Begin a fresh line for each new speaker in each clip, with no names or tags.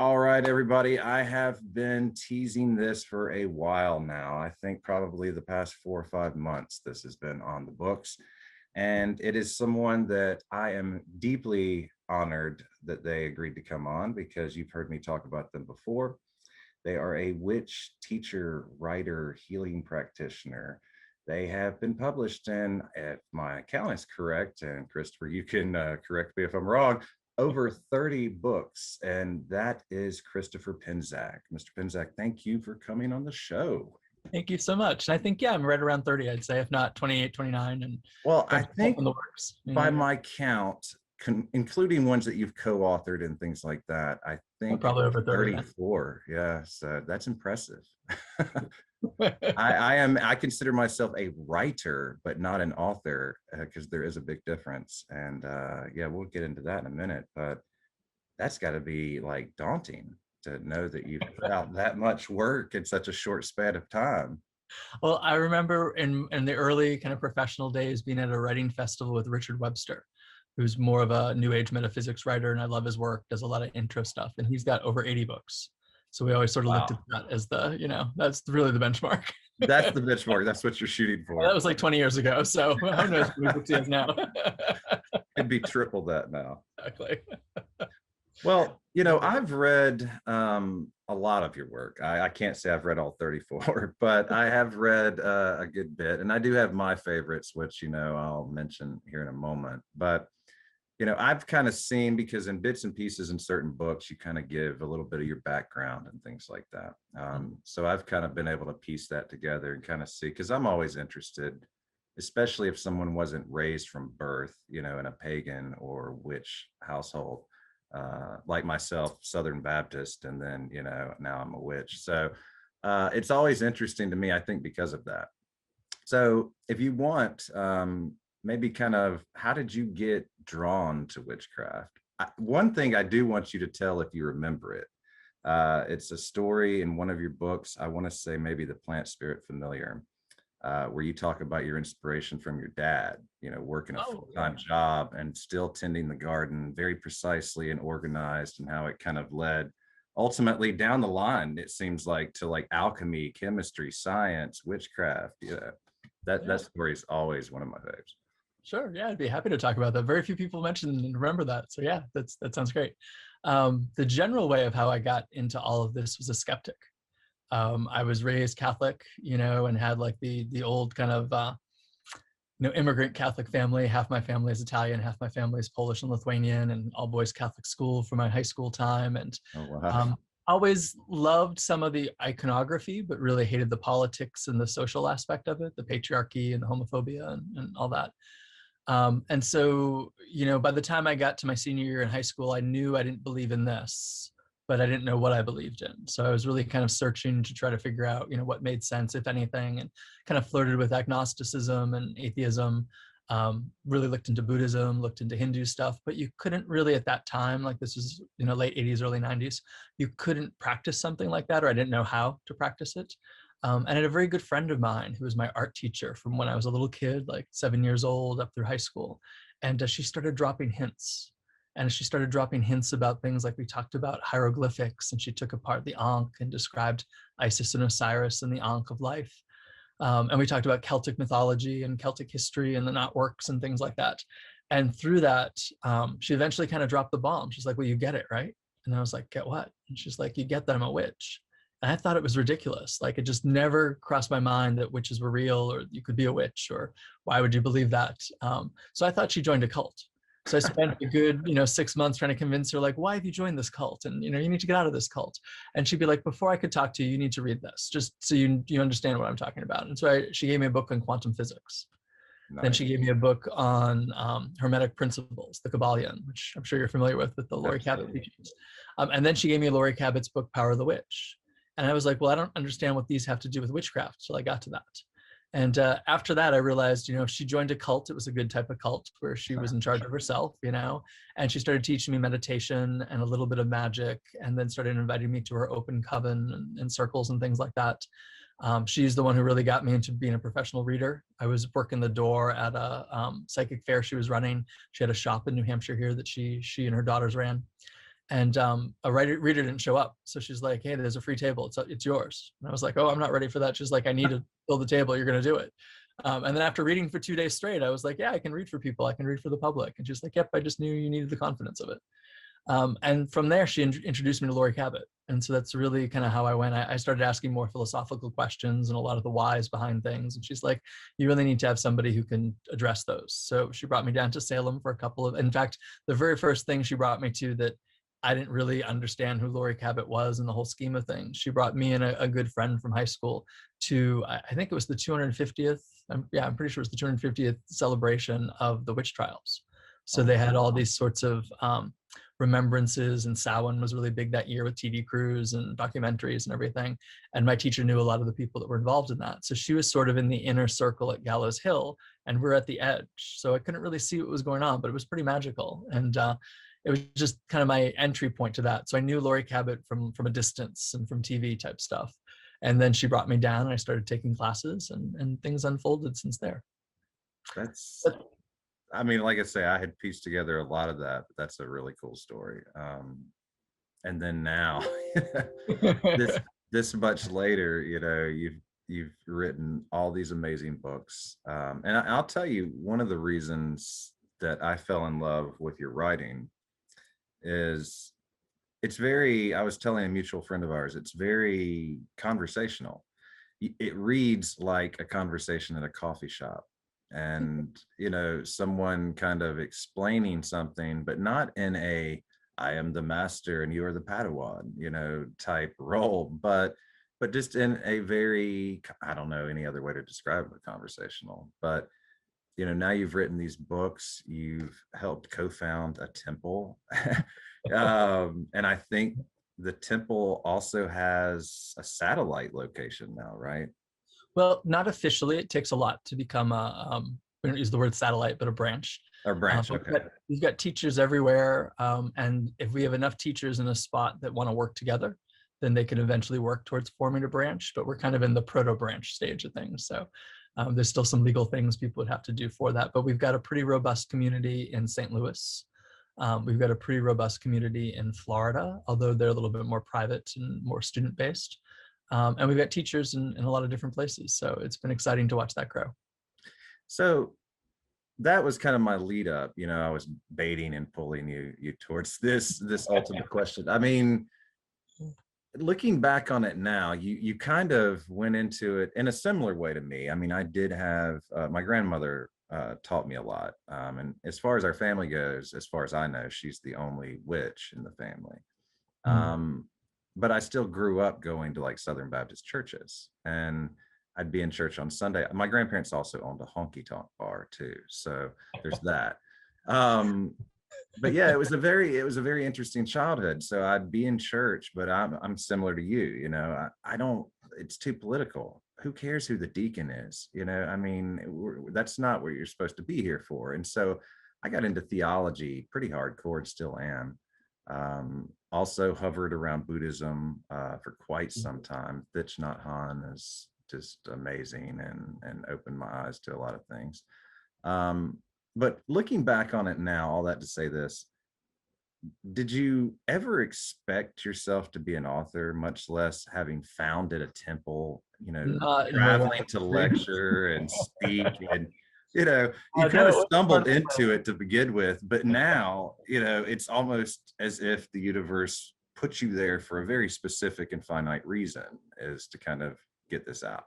All right, everybody. I have been teasing this for a while now. I think probably the past 4 or 5 months, this has been on the books. And it is someone that I am deeply honored that they agreed to come on because you've heard me talk about them before. They are a witch teacher, writer, healing practitioner. They have been published in, if my count is correct, and Christopher, you can correct me if I'm wrong, over 30 books, and that is Christopher Penczak. Mr. Penczak, thank you for coming on the show.
Thank you so much. And I think, yeah, I'm right around 30, I'd say, if not 28, 29. And
well, I think
in the works.
By my count, including ones that you've co-authored and things like that, I think
probably over 30.
34. Yeah, so that's impressive. I consider myself a writer, but not an author, because there is a big difference. And yeah, we'll get into that in a minute, but that's got to be like daunting to know that you've put out that much work in such a short span of time.
Well, I remember in the early kind of professional days being at a writing festival with Richard Webster, who's more of a new age metaphysics writer, and I love his work, does a lot of intro stuff, and he's got over 80 books. So we always sort of looked at that as the, that's really the benchmark.
That's the benchmark. That's what you're shooting for.
That was like 20 years ago. So who knows how many books he has now.
It'd be triple that now.
Exactly.
Well, I've read a lot of your work. I can't say I've read all 34, but I have read a good bit. And I do have my favorites, which, I'll mention here in a moment. But I've kind of seen, because in bits and pieces in certain books, you kind of give a little bit of your background and things like that. So I've kind of been able to piece that together and kind of see, because I'm always interested, especially if someone wasn't raised from birth, in a pagan or witch household, like myself, Southern Baptist, and then, now I'm a witch. So it's always interesting to me, I think, because of that. So if you want, maybe kind of, how did you get drawn to witchcraft? One thing I do want you to tell, if you remember it, it's a story in one of your books. I want to say maybe The Plant Spirit Familiar, where you talk about your inspiration from your dad, working a full-time job and still tending the garden very precisely and organized, and how it kind of led ultimately down the line, it seems like, to like alchemy, chemistry, science, witchcraft. That story is always one of my faves.
Sure. Yeah, I'd be happy to talk about that. Very few people mention and remember that. So yeah, that sounds great. The general way of how I got into all of this was a skeptic. I was raised Catholic, and had like the old kind of, immigrant Catholic family. Half my family is Italian, half my family is Polish and Lithuanian, and all boys Catholic school for my high school time. And always loved some of the iconography, but really hated the politics and the social aspect of it, the patriarchy and the homophobia and all that. And so, by the time I got to my senior year in high school, I knew I didn't believe in this, but I didn't know what I believed in. So I was really kind of searching to try to figure out, what made sense, if anything, and kind of flirted with agnosticism and atheism, really looked into Buddhism, looked into Hindu stuff, but you couldn't really at that time, like this is, late 80s, early 90s, you couldn't practice something like that, or I didn't know how to practice it. And I had a very good friend of mine who was my art teacher from when I was a little kid, like 7 years old up through high school. And she started dropping hints. And she started dropping hints about things like we talked about hieroglyphics, and she took apart the Ankh and described Isis and Osiris and the Ankh of life. And we talked about Celtic mythology and Celtic history and the knotworks and things like that. And through that, she eventually kind of dropped the bomb. She's like, well, you get it, right? And I was like, get what? And she's like, you get that I'm a witch. And I thought it was ridiculous. Like, it just never crossed my mind that witches were real, or you could be a witch, or why would you believe that? So I thought she joined a cult. So I spent a good, 6 months trying to convince her, like, why have you joined this cult? And, you need to get out of this cult. And she'd be like, before I could talk to you, you need to read this, just so you understand what I'm talking about. And so she gave me a book on quantum physics. Nice. Then she gave me a book on Hermetic principles, the Kabbalion, which I'm sure you're familiar with the Laurie Cabot teachings. And then she gave me Laurie Cabot's book, Power of the Witch. And I was like, well, I don't understand what these have to do with witchcraft. So I got to that. And after that, I realized, if she joined a cult, it was a good type of cult where she was in charge of herself, and she started teaching me meditation and a little bit of magic, and then started inviting me to her open coven and circles and things like that. She's the one who really got me into being a professional reader. I was working the door at a psychic fair she was running. She had a shop in New Hampshire here that she and her daughters ran. and a reader didn't show up. So she's like, "Hey, there's a free table. It's yours." And I was like, "Oh, I'm not ready for that." She's like, "I need to fill the table. You're going to do it." And then after reading for 2 days straight, I was like, "Yeah, I can read for people. I can read for the public." And she's like, "Yep, I just knew you needed the confidence of it." And from there, she introduced me to Laurie Cabot. And so that's really kind of how I went. I started asking more philosophical questions and a lot of the whys behind things. And she's like, "You really need to have somebody who can address those." So she brought me down to Salem for a couple of, in fact, the very first thing she brought me to that I didn't really understand who Laurie Cabot was in the whole scheme of things. She brought me and a good friend from high school to, I think it was the 250th, I'm pretty sure it was the 250th celebration of the witch trials. So
Oh,
they had
wow.
all these sorts of remembrances, and Samhain was really big that year with TV crews and documentaries and everything. And my teacher knew a lot of the people that were involved in that. So she was sort of in the inner circle at Gallows Hill, and we're at the edge. So I couldn't really see what was going on, but it was pretty magical. And it was just kind of my entry point to that. So I knew Laurie Cabot from a distance and from TV type stuff. And then she brought me down and I started taking classes, and things unfolded since there.
That's, I mean, like I say, I had pieced together a lot of that, but that's a really cool story. And then now, this this much later, you've written all these amazing books, and I'll tell you, one of the reasons that I fell in love with your writing is it's very. I was telling a mutual friend of ours, it's very conversational. It reads like a conversation at a coffee shop, and someone kind of explaining something, but not in a "I am the master and you are the Padawan" type role, but just in a very, I don't know any other way to describe it, conversational. But now you've written these books, you've helped co-found a temple. And I think the temple also has a satellite location now, right?
Well, not officially. It takes a lot to become we don't use the word satellite, but a branch.
Or branch,
But
okay.
we've got teachers everywhere. And if we have enough teachers in a spot that want to work together, then they can eventually work towards forming a branch. But we're kind of in the proto branch stage of things. So there's still some legal things people would have to do for that. But we've got a pretty robust community in St. Louis. We've got a pretty robust community in Florida, although they're a little bit more private and more student based. And we've got teachers in a lot of different places. So it's been exciting to watch that grow.
So that was kind of my lead up. I was baiting and pulling you towards this ultimate question. I mean, looking back on it now, you kind of went into it in a similar way to me. I mean, I did have my grandmother taught me a lot, and as far as our family goes, as far as I know, she's the only witch in the family.
Mm.
But I still grew up going to like Southern Baptist churches, and I'd be in church on Sunday. My grandparents also owned a honky tonk bar too, so there's that. Um, but yeah, it was a very interesting childhood. So I'd be in church, but I'm similar to you. I don't. It's too political. Who cares who the deacon is? I mean, that's not what you're supposed to be here for. And so I got into theology pretty hardcore, and still am. Also hovered around Buddhism for quite some time. Thich Nhat Hanh is just amazing, and opened my eyes to a lot of things. Um, but looking back on it now, all that to say this, did you ever expect yourself to be an author, much less having founded a temple,
Not in my
traveling
wildest
to
dreams.
lecture and speak, and you kind
No,
of
it was fun.
stumbled into it to begin with, but now, it's almost as if the universe put you there for a very specific and finite reason, is to kind of get this out.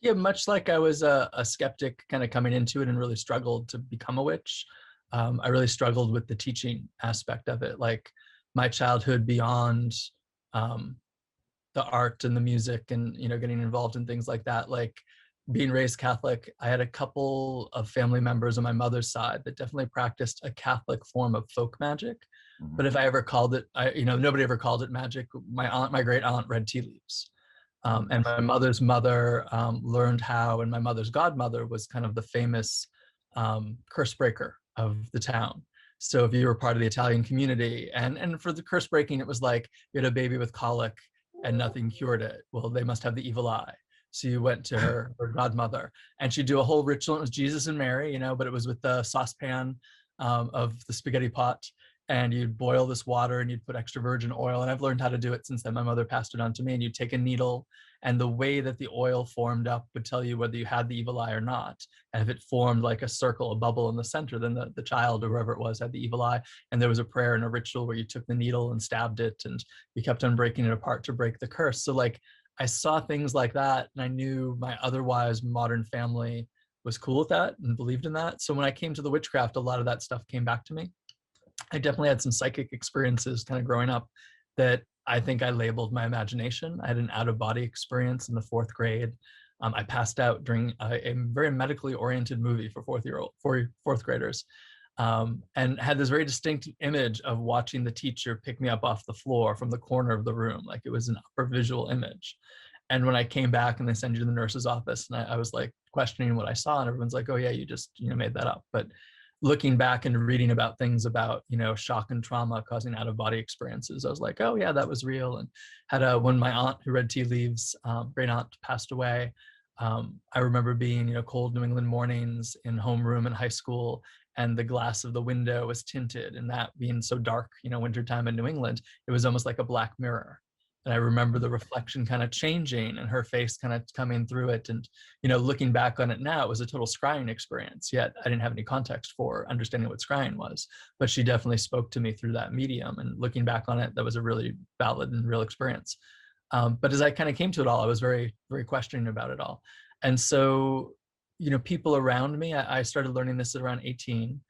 Yeah, much like I was a skeptic kind of coming into it and really struggled to become a witch. I really struggled with the teaching aspect of it. Like my childhood beyond um, the art and the music and getting involved in things like that, like being raised Catholic, I had a couple of family members on my mother's side that definitely practiced a Catholic form of folk magic.
Mhm.
But if I ever called it, nobody ever called it magic. My great aunt read tea leaves. And my mother's mother learned how, and my mother's godmother was kind of the famous curse breaker of the town. So if you were part of the Italian community, and for the curse breaking, it was like you had a baby with colic and nothing cured it. Well, they must have the evil eye. So you went to her godmother, and she'd do a whole ritual. It was Jesus and Mary, but it was with the saucepan of the spaghetti pot. and you'd boil this water and you'd put extra virgin oil. And I've learned how to do it since then. My mother passed it on to me. And you'd take a needle, and the way that the oil formed up would tell you whether you had the evil eye or not. And if it formed like a circle, a bubble in the center, then the child or whoever it was had the evil eye. And there was a prayer and a ritual where you took the needle and stabbed it, and you kept on breaking it apart to break the curse. So like I saw things like that, and I knew my otherwise modern family was cool with that and believed in that. So when I came to the witchcraft, a lot of that stuff came back to me. I definitely had some psychic experiences kind of growing up that I think I labeled my imagination. I had an out-of-body experience in the 4th grade. I passed out during a very medically oriented movie for fourth graders, and had this very distinct image of watching the teacher pick me up off the floor from the corner of the room, like it was an upper visual image. And when I came back and they send you to the nurse's office, and I was like questioning what I saw, and everyone's like, "Oh yeah, you just made that up." But looking back and reading about things about shock and trauma causing out of body experiences, I was like, oh yeah, that was real. And when my aunt who read tea leaves, great aunt, passed away, I remember being cold New England mornings in homeroom in high school, and the glass of the window was tinted, and that being so dark, wintertime in New England, it was almost like a black mirror. And I remember the reflection kind of changing and her face kind of coming through it. And, looking back on it now, it was a total scrying experience, yet I didn't have any context for understanding what scrying was. But she definitely spoke to me through that medium. And looking back on it, that was a really valid and real experience. But as I kind of came to it all, I was very, very questioning about it all. And so, people around me, I started learning this at around 18.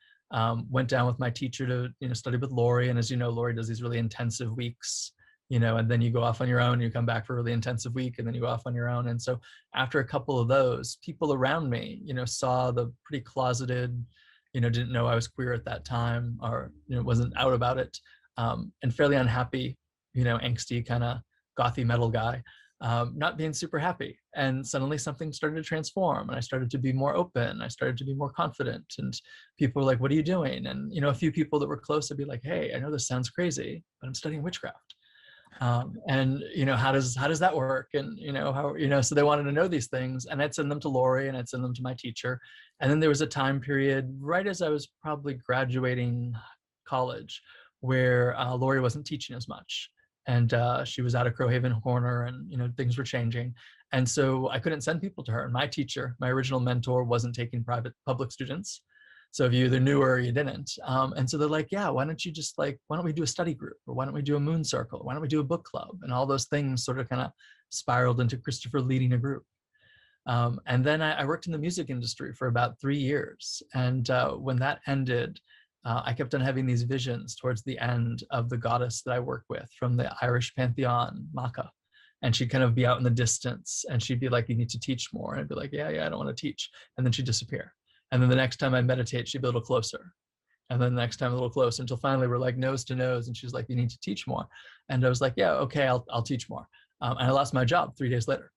Went down with my teacher to, study with Lori. And as you know, Lori does these really intensive weeks, and then you go off on your own, you come back for a really intensive week, and then you go off on your own. And so after a couple of those, people around me, saw the pretty closeted, didn't know I was queer at that time, or, wasn't out about it, and fairly unhappy, angsty kind of gothy metal guy, not being super happy. And suddenly something started to transform, and I started to be more open. I started to be more confident, and people were like, what are you doing? And, a few people that were close would be like, hey, I know this sounds crazy, but I'm studying witchcraft. And how does that work? And so they wanted to know these things, and I'd send them to Lori, and I'd send them to my teacher. And then there was a time period right as I was probably graduating college where Lori wasn't teaching as much, and she was out of Crowhaven Corner, and things were changing. And so I couldn't send people to her. And my teacher, my original mentor, wasn't taking public students. So if you either knew her or you didn't. And so they're like, yeah, why don't we do a study group? Or why don't we do a moon circle? Why don't we do a book club? And all those things sort of kind of spiraled into Christopher leading a group. And then I worked in the music industry for about 3 years. And when that ended, I kept on having these visions towards the end of the goddess that I work with from the Irish pantheon, Macha. And she'd kind of be out in the distance, and she'd be like, you need to teach more. And I'd be like, yeah, I don't want to teach. And then she'd disappear. And then the next time I meditate, she'd be a little closer. And then the next time a little closer, until finally we're like nose to nose. And she's like, you need to teach more. And I was like, yeah, okay, I'll teach more. And I lost my job 3 days later.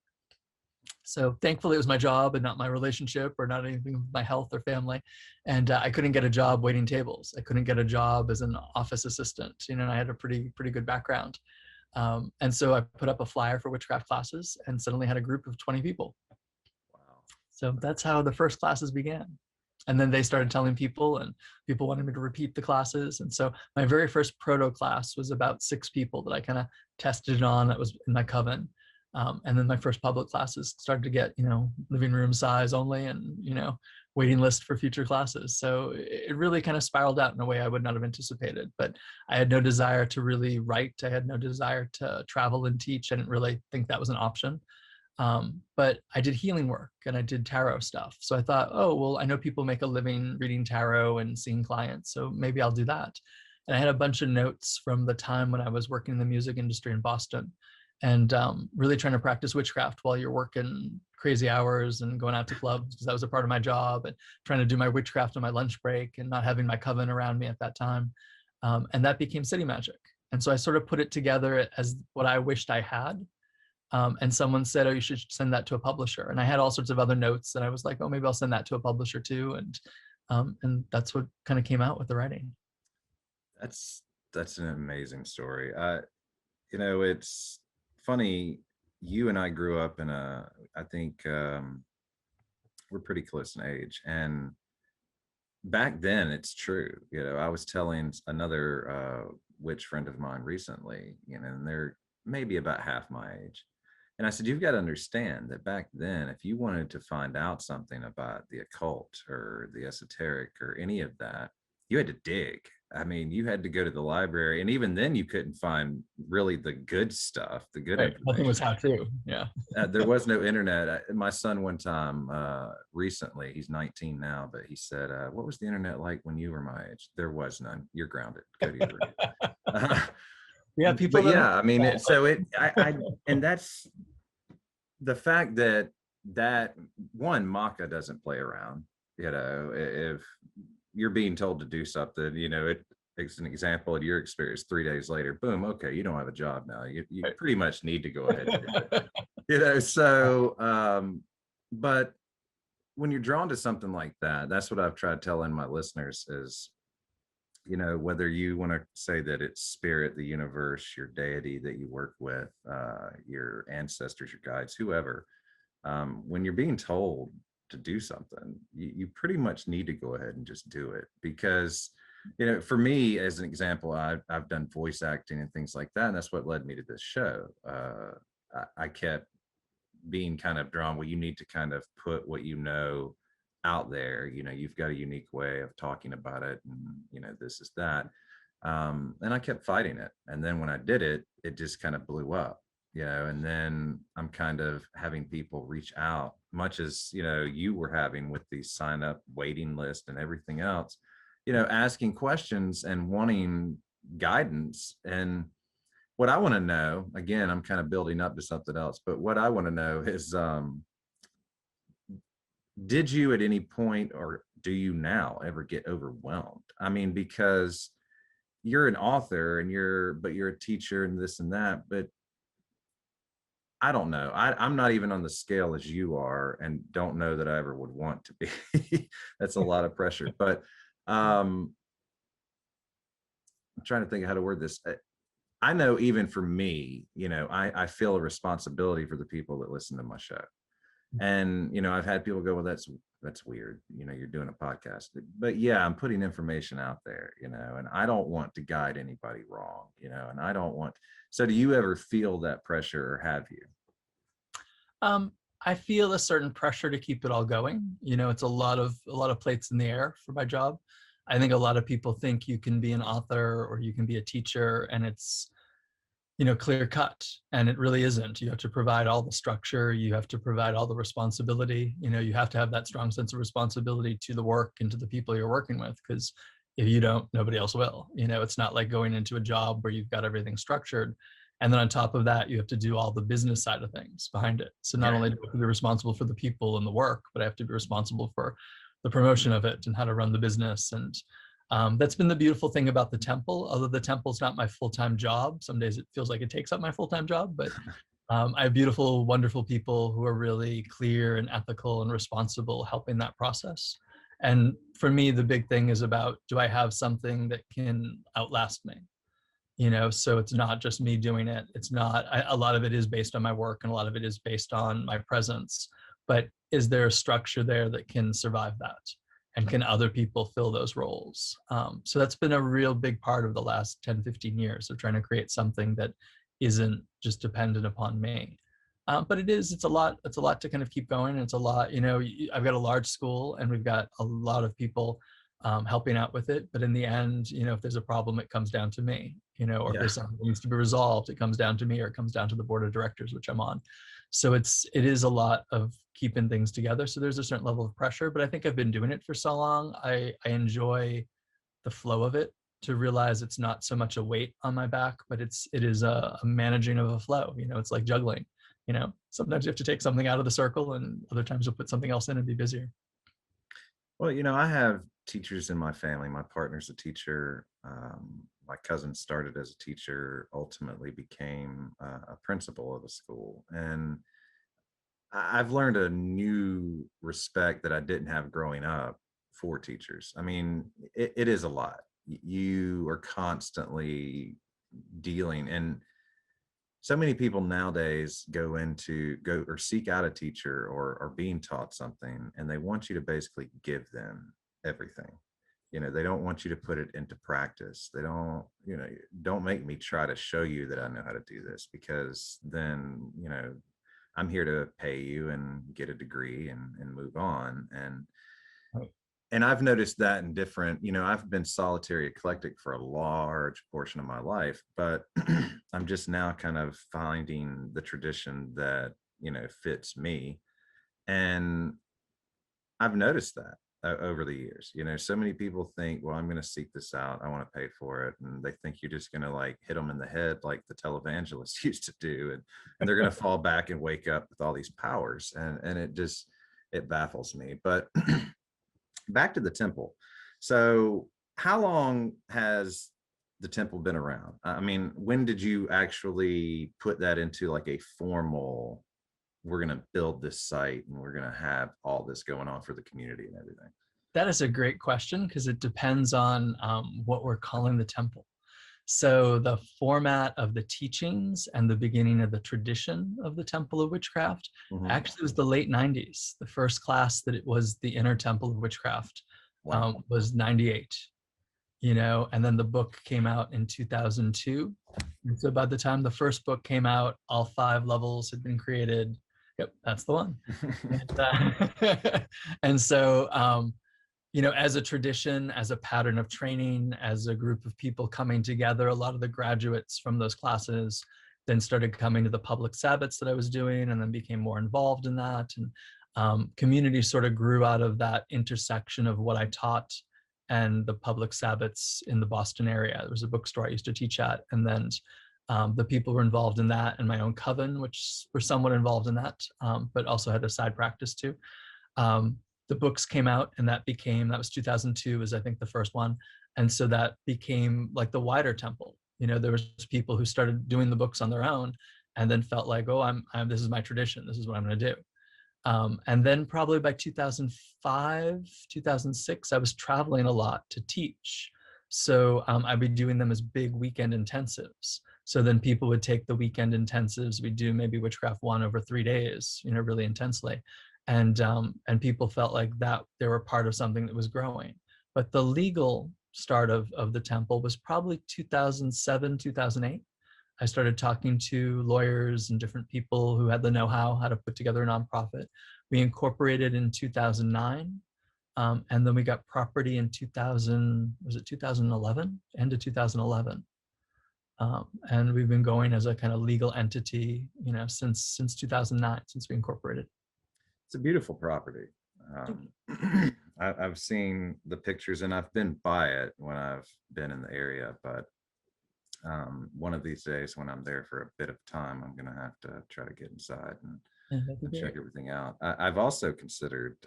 So thankfully it was my job and not my relationship or not anything with my health or family. And I couldn't get a job waiting tables. I couldn't get a job as an office assistant. I had a pretty good background. And so I put up a flyer for witchcraft classes and suddenly had a group of 20 people. So that's how the first classes began. And then they started telling people, and people wanted me to repeat the classes. And so my very first proto class was about 6 people that I kind of tested it on. That was in my coven. And then my first public classes started to get, living room size only, and, waiting list for future classes. So it really kind of spiraled out in a way I would not have anticipated. But I had no desire to really write. I had no desire to travel and teach. I didn't really think that was an option. But I did healing work and I did tarot stuff. So I thought, oh, well, I know people make a living reading tarot and seeing clients, so maybe I'll do that. And I had a bunch of notes from the time when I was working in the music industry in Boston, and really trying to practice witchcraft while you're working crazy hours and going out to clubs, because that was a part of my job, and trying to do my witchcraft on my lunch break and not having my coven around me at that time. And that became City Magic. And so I sort of put it together as what I wished I had. And someone said, oh, you should send that to a publisher. And I had all sorts of other notes, and I was like, oh, maybe I'll send that to a publisher too. And that's what kind of came out with the writing.
That's an amazing story. It's funny. You and I grew up in I think we're pretty close in age, and back then it's true. I was telling another witch friend of mine recently, and they're maybe about half my age. And I said, you've got to understand that back then, if you wanted to find out something about the occult or the esoteric or any of that, you had to dig. I mean, you had to go to the library, and even then you couldn't find really the good stuff, the good
Right. Nothing was
information.
how to. Yeah.
There was no internet. My son one time recently, he's 19 now, but he said, what was the internet like when you were my age? There was none. You're grounded. Go to your room.
Yeah. People
But
don't.
yeah, I mean,
Understand,
and that's the fact that one, Maka doesn't play around. If you're being told to do something, it's an example of your experience. 3 days later, boom, okay, you don't have a job now. You
Right.
pretty much need to go ahead and do it. So but when you're drawn to something like that, that's what I've tried telling my listeners is, whether you want to say that it's spirit, the universe, your deity that you work with, your ancestors, your guides, whoever, when you're being told to do something, you pretty much need to go ahead and just do it. Because for me, as an example, I've done voice acting and things like that, and that's what led me to this show. I kept being kind of drawn, well, you need to kind of put what out there. You've got a unique way of talking about it, and this is that. And I kept fighting it, and then when I did it, it just kind of blew up. And then I'm kind of having people reach out, much as you were having with the sign up waiting list and everything else, asking questions and wanting guidance. And what I want to know, again, I'm kind of building up to something else, but what I want to know is, did you at any point, or do you now ever get overwhelmed? I mean, because you're an author and you're a teacher and this and that, but I don't know. I'm not even on the scale as you are, and don't know that I ever would want to be. That's a lot of pressure. But I'm trying to think of how to word this. I know even for me, I feel a responsibility for the people that listen to my show. And I've had people go, well, that's weird, you're doing a podcast. But yeah, I'm putting information out there, and I don't want to guide anybody wrong, and I don't want. So do you ever feel that pressure, or have you?
I feel a certain pressure to keep it all going. It's a lot of plates in the air for my job. I think a lot of people think you can be an author or you can be a teacher and it's clear cut, and it really isn't. You have to provide all the structure, you have to provide all the responsibility. You have to have that strong sense of responsibility to the work and to the people you're working with, because if you don't, nobody else will. It's not like going into a job where you've got everything structured and then on top of that you have to do all the business side of things behind it. So not
Yeah.
only do I have to be responsible for the people and the work, but I have to be responsible for the promotion of it and how to run the business. And that's been the beautiful thing about the temple. Although the temple's not my full-time job, some days it feels like it takes up my full-time job, but I have beautiful, wonderful people who are really clear and ethical and responsible helping that process. And for me, the big thing is about, do I have something that can outlast me? So it's not just me doing it. It's not, a lot of it is based on my work and a lot of it is based on my presence, but is there a structure there that can survive that? And can other people fill those roles? So that's been a real big part of the last 10, 15 years of trying to create something that isn't just dependent upon me. But it's a lot to kind of keep going. And it's a lot, I've got a large school and we've got a lot of people helping out with it. But in the end, if there's a problem, it comes down to me, or if
Yeah.
there's something that needs to be resolved, it comes down to me, or it comes down to the board of directors, which I'm on. So it is a lot of keeping things together. So there's a certain level of pressure, but I think I've been doing it for so long. I enjoy the flow of it, to realize it's not so much a weight on my back, but it is a managing of a flow. It's like juggling. Sometimes you have to take something out of the circle and other times you'll put something else in and be busier.
Well, I have teachers in my family. My partner's a teacher. My cousin started as a teacher, ultimately became a principal of a school. And I've learned a new respect that I didn't have growing up for teachers. I mean, it is a lot. You are constantly dealing, and so many people nowadays go or seek out a teacher or are being taught something, and they want you to basically give them everything. They don't want you to put it into practice. They don't make me try to show you that I know how to do this, because then, I'm here to pay you and get a degree and move on.
Right.
And I've noticed that in different, I've been solitary eclectic for a large portion of my life, but I'm just now kind of finding the tradition that, fits me. And I've noticed that over the years. So many people think, well, I'm going to seek this out, I want to pay for it, and they think you're just going to like hit them in the head like the televangelists used to do, and they're going to fall back and wake up with all these powers, and it baffles me. But back to the temple. So how long has the temple been around? I mean, when did you actually put that into like a formal, we're going to build this site and we're going to have all this going on for the community and everything?
That is a great question, because it depends on what we're calling the temple. So the format of the teachings and the beginning of the tradition of the Temple of Witchcraft actually was the late 90s. The first class that it was the Inner Temple of Witchcraft was 98, and then the book came out in 2002. And so by the time the first book came out, all 5 levels had been created. Yep, that's the one. And so, as a tradition, as a pattern of training, as a group of people coming together, a lot of the graduates from those classes then started coming to the public Sabbaths that I was doing, and then became more involved in that. And community sort of grew out of that intersection of what I taught and the public Sabbaths in the Boston area. There was a bookstore I used to teach at, and then the people were involved in that, and my own coven, which were somewhat involved in that, but also had a side practice too. The books came out, and that was 2002 was I think the first one. And so that became like the wider temple. There was people who started doing the books on their own and then felt like, oh, this is my tradition. This is what I'm going to do. And then probably by 2005, 2006, I was traveling a lot to teach. So I'd be doing them as big weekend intensives. So then people would take the weekend intensives. We'd do maybe Witchcraft 1 over 3 days, really intensely. And people felt like that they were part of something that was growing. But the legal start of the temple was probably 2007, 2008. I started talking to lawyers and different people who had the know-how how to put together a nonprofit. We incorporated in 2009, and then we got property in 2011, end of 2011. And we've been going as a kind of legal entity, since 2009, since we incorporated.
It's a beautiful property. I've seen the pictures and I've been by it when I've been in the area, but one of these days when I'm there for a bit of time, I'm going to have to try to get inside and check everything out. I've also considered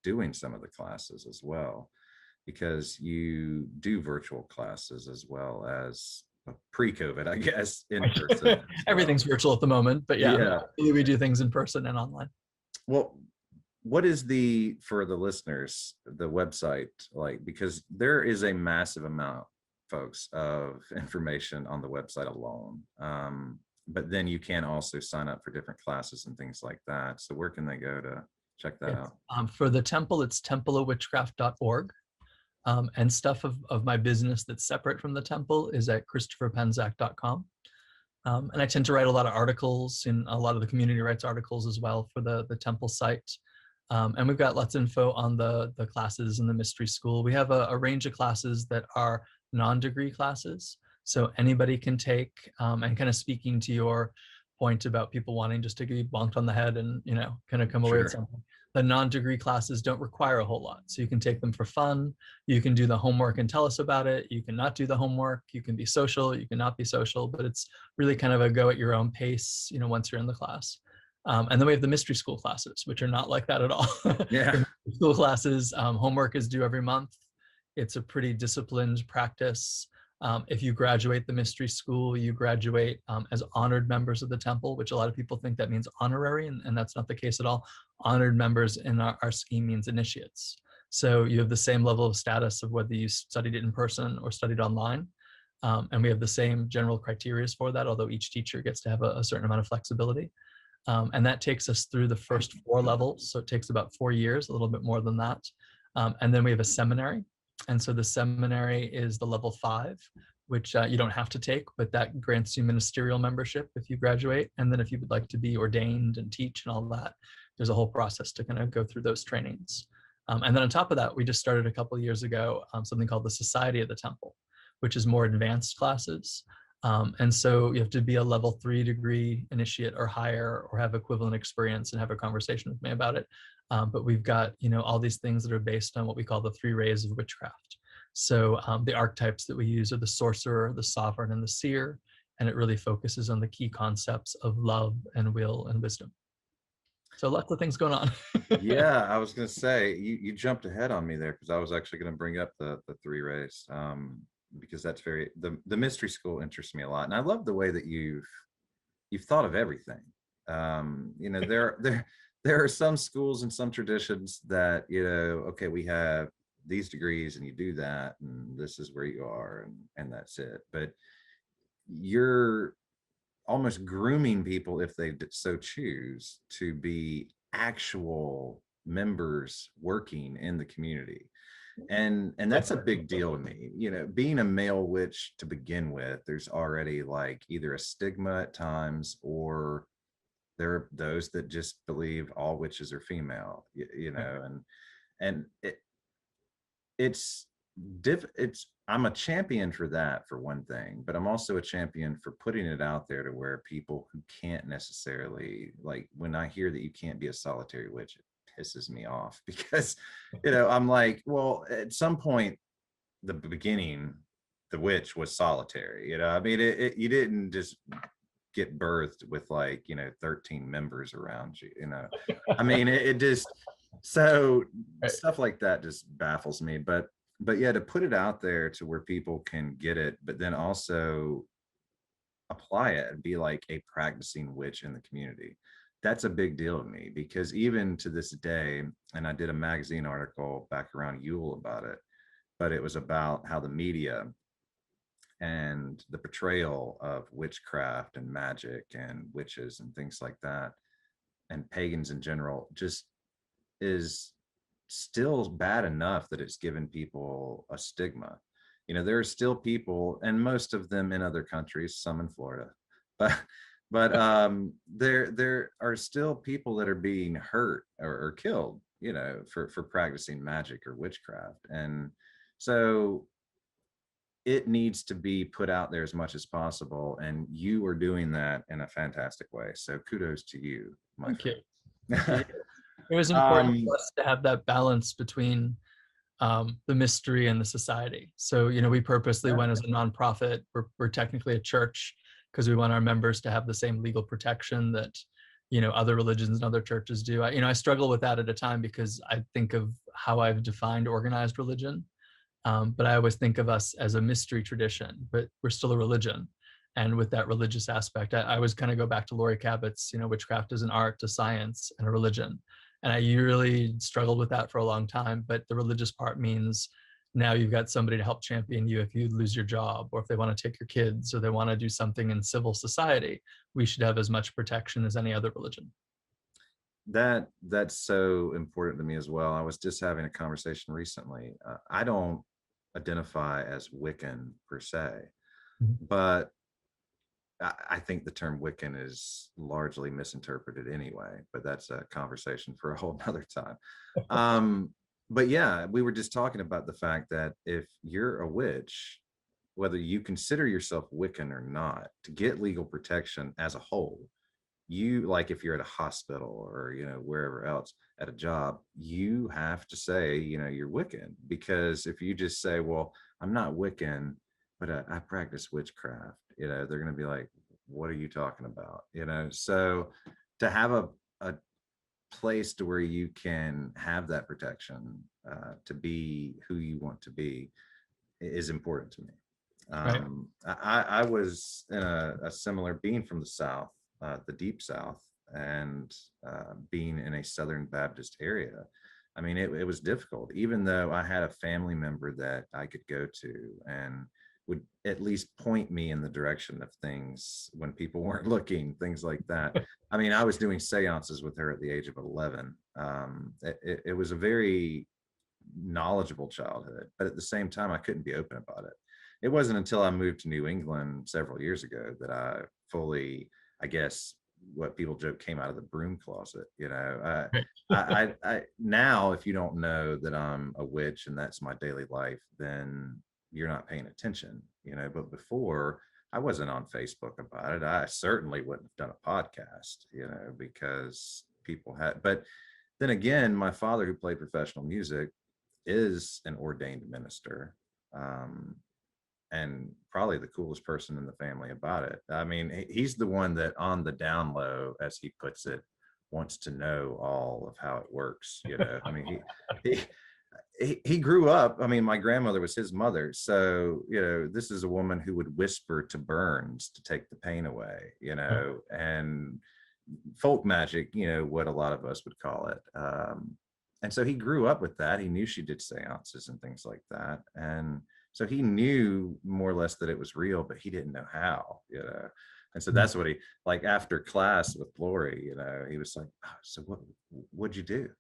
doing some of the classes as well, because you do virtual classes as well as pre-COVID, I guess, in person.
Everything's virtual at the moment, but yeah, we do things in person and online.
Well, what is for the listeners, the website like? Because there is a massive amount, folks, of information on the website alone. But then you can also sign up for different classes and things like that. So where can they go to check that out?
For the temple, it's templeofwitchcraft.org. And stuff of my business that's separate from the temple is at christopherpenczak.com. And I tend to write a lot of articles, and a lot of the community writes articles as well for the temple site. And we've got lots of info on the classes in the mystery school. We have a range of classes that are non-degree classes. So anybody can take, and kind of speaking to your point about people wanting just to get bonked on the head and, kind of come away with something. The non-degree classes don't require a whole lot. So you can take them for fun. You can do the homework and tell us about it. You can not do the homework. You can be social. You can not be social, but it's really kind of a go at your own pace, once you're in the class. And then we have the mystery school classes, which are not like that at all.
Yeah.
School classes, homework is due every month. It's a pretty disciplined practice. If you graduate the mystery school, you graduate as honored members of the temple, which a lot of people think that means honorary, and that's not the case at all. Honored members in our scheme means initiates. So you have the same level of status of whether you studied it in person or studied online. And we have the same general criteria for that, although each teacher gets to have a certain amount of flexibility. And that takes us through the first 4 levels. So it takes about 4 years, a little bit more than that. And then we have a seminary. And so the seminary is the level 5, which you don't have to take, but that grants you ministerial membership if you graduate. And then if you would like to be ordained and teach and all that, there's a whole process to kind of go through those trainings. And then on top of that, we just started a couple of years ago something called the Society of the Temple, which is more advanced classes. And so you have to be a level 3 degree initiate or higher, or have equivalent experience and have a conversation with me about it. But we've got, all these things that are based on what we call the 3 rays of witchcraft. So the archetypes that we use are the sorcerer, the sovereign, and the seer. And it really focuses on the key concepts of love and will and wisdom. So lots of things going on.
Yeah, I was going to say, you jumped ahead on me there, because I was actually going to bring up the 3 rays, because that's the mystery school interests me a lot. And I love the way that you've thought of everything. There are some schools and some traditions that, okay, we have these degrees and you do that and this is where you are, and that's it. But you're almost grooming people, if they so choose, to be actual members working in the community. And that's a big deal to me. Being a male witch to begin with, there's already like either a stigma at times, or there are those that just believe all witches are female, and it's I'm a champion for that, for one thing, but I'm also a champion for putting it out there to where people who can't necessarily, like, when I hear that you can't be a solitary witch, it pisses me off, because I'm like, well, at some point, the beginning, the witch was solitary. I mean, you didn't just get birthed with 13 members around you. I mean, it just, so
Right.
stuff like that just baffles me. But yeah, to put it out there to where people can get it, but then also apply it and be like a practicing witch in the community. That's a big deal to me, because even to this day, and I did a magazine article back around Yule about it, but it was about how the media and the portrayal of witchcraft and magic and witches and things like that, and pagans in general, just is still bad enough that it's given people a stigma. There are still people, and most of them in other countries, some in Florida, but there are still people that are being hurt or killed, for practicing magic or witchcraft. And so it needs to be put out there as much as possible, and you are doing that in a fantastic way. So kudos to you, my
Thank you.
friend.
It was important for us to have that balance between the mystery and the society. So, we purposely went as a nonprofit. We're technically a church, because we want our members to have the same legal protection that, other religions and other churches do. I struggle with that at a time, because I think of how I've defined organized religion. But I always think of us as a mystery tradition, but we're still a religion. And with that religious aspect, I always kind of go back to Laurie Cabot's, witchcraft is an art, a science, and a religion. And I really struggled with that for a long time. But the religious part means now you've got somebody to help champion you if you lose your job, or if they want to take your kids, or they want to do something in civil society. We should have as much protection as any other religion.
That's so important to me as well. I was just having a conversation recently. I don't identify as Wiccan per se, but I think the term Wiccan is largely misinterpreted anyway, but that's a conversation for a whole nother time. But yeah, we were just talking about the fact that if you're a witch, whether you consider yourself Wiccan or not, to get legal protection as a whole, like if you're at a hospital or wherever else at a job, you have to say you're Wiccan. Because if you just say, well, I'm not Wiccan, but I practice witchcraft, they're going to be like, what are you talking about? So to have a place to where you can have that protection, to be who you want to be, is important to me.
Right.
I was in a similar, being from the South, the deep South, and being in a Southern Baptist area. I mean, it was difficult, even though I had a family member that I could go to and would at least point me in the direction of things when people weren't looking, things like that. I mean, I was doing seances with her at the age of 11. It was a very knowledgeable childhood, but at the same time, I couldn't be open about it. It wasn't until I moved to New England several years ago that I fully, I guess, what people joke, came out of the broom closet.
Right.
Now, if you don't know that I'm a witch and that's my daily life, then you're not paying attention. But before, I wasn't on Facebook about it. I certainly wouldn't have done a podcast, because people had. But then again, my father, who played professional music, is an ordained minister. And probably the coolest person in the family about it. I mean, he's the one that, on the down low, as he puts it, wants to know all of how it works. I mean, he grew up. I mean, my grandmother was his mother, so this is a woman who would whisper to burns to take the pain away. And folk magic, what a lot of us would call it. And so he grew up with that. He knew she did seances and things like that, and so he knew more or less that it was real, but he didn't know how. And so that's what he, like, after class with Lori, he was like, "Oh, so what'd you do?"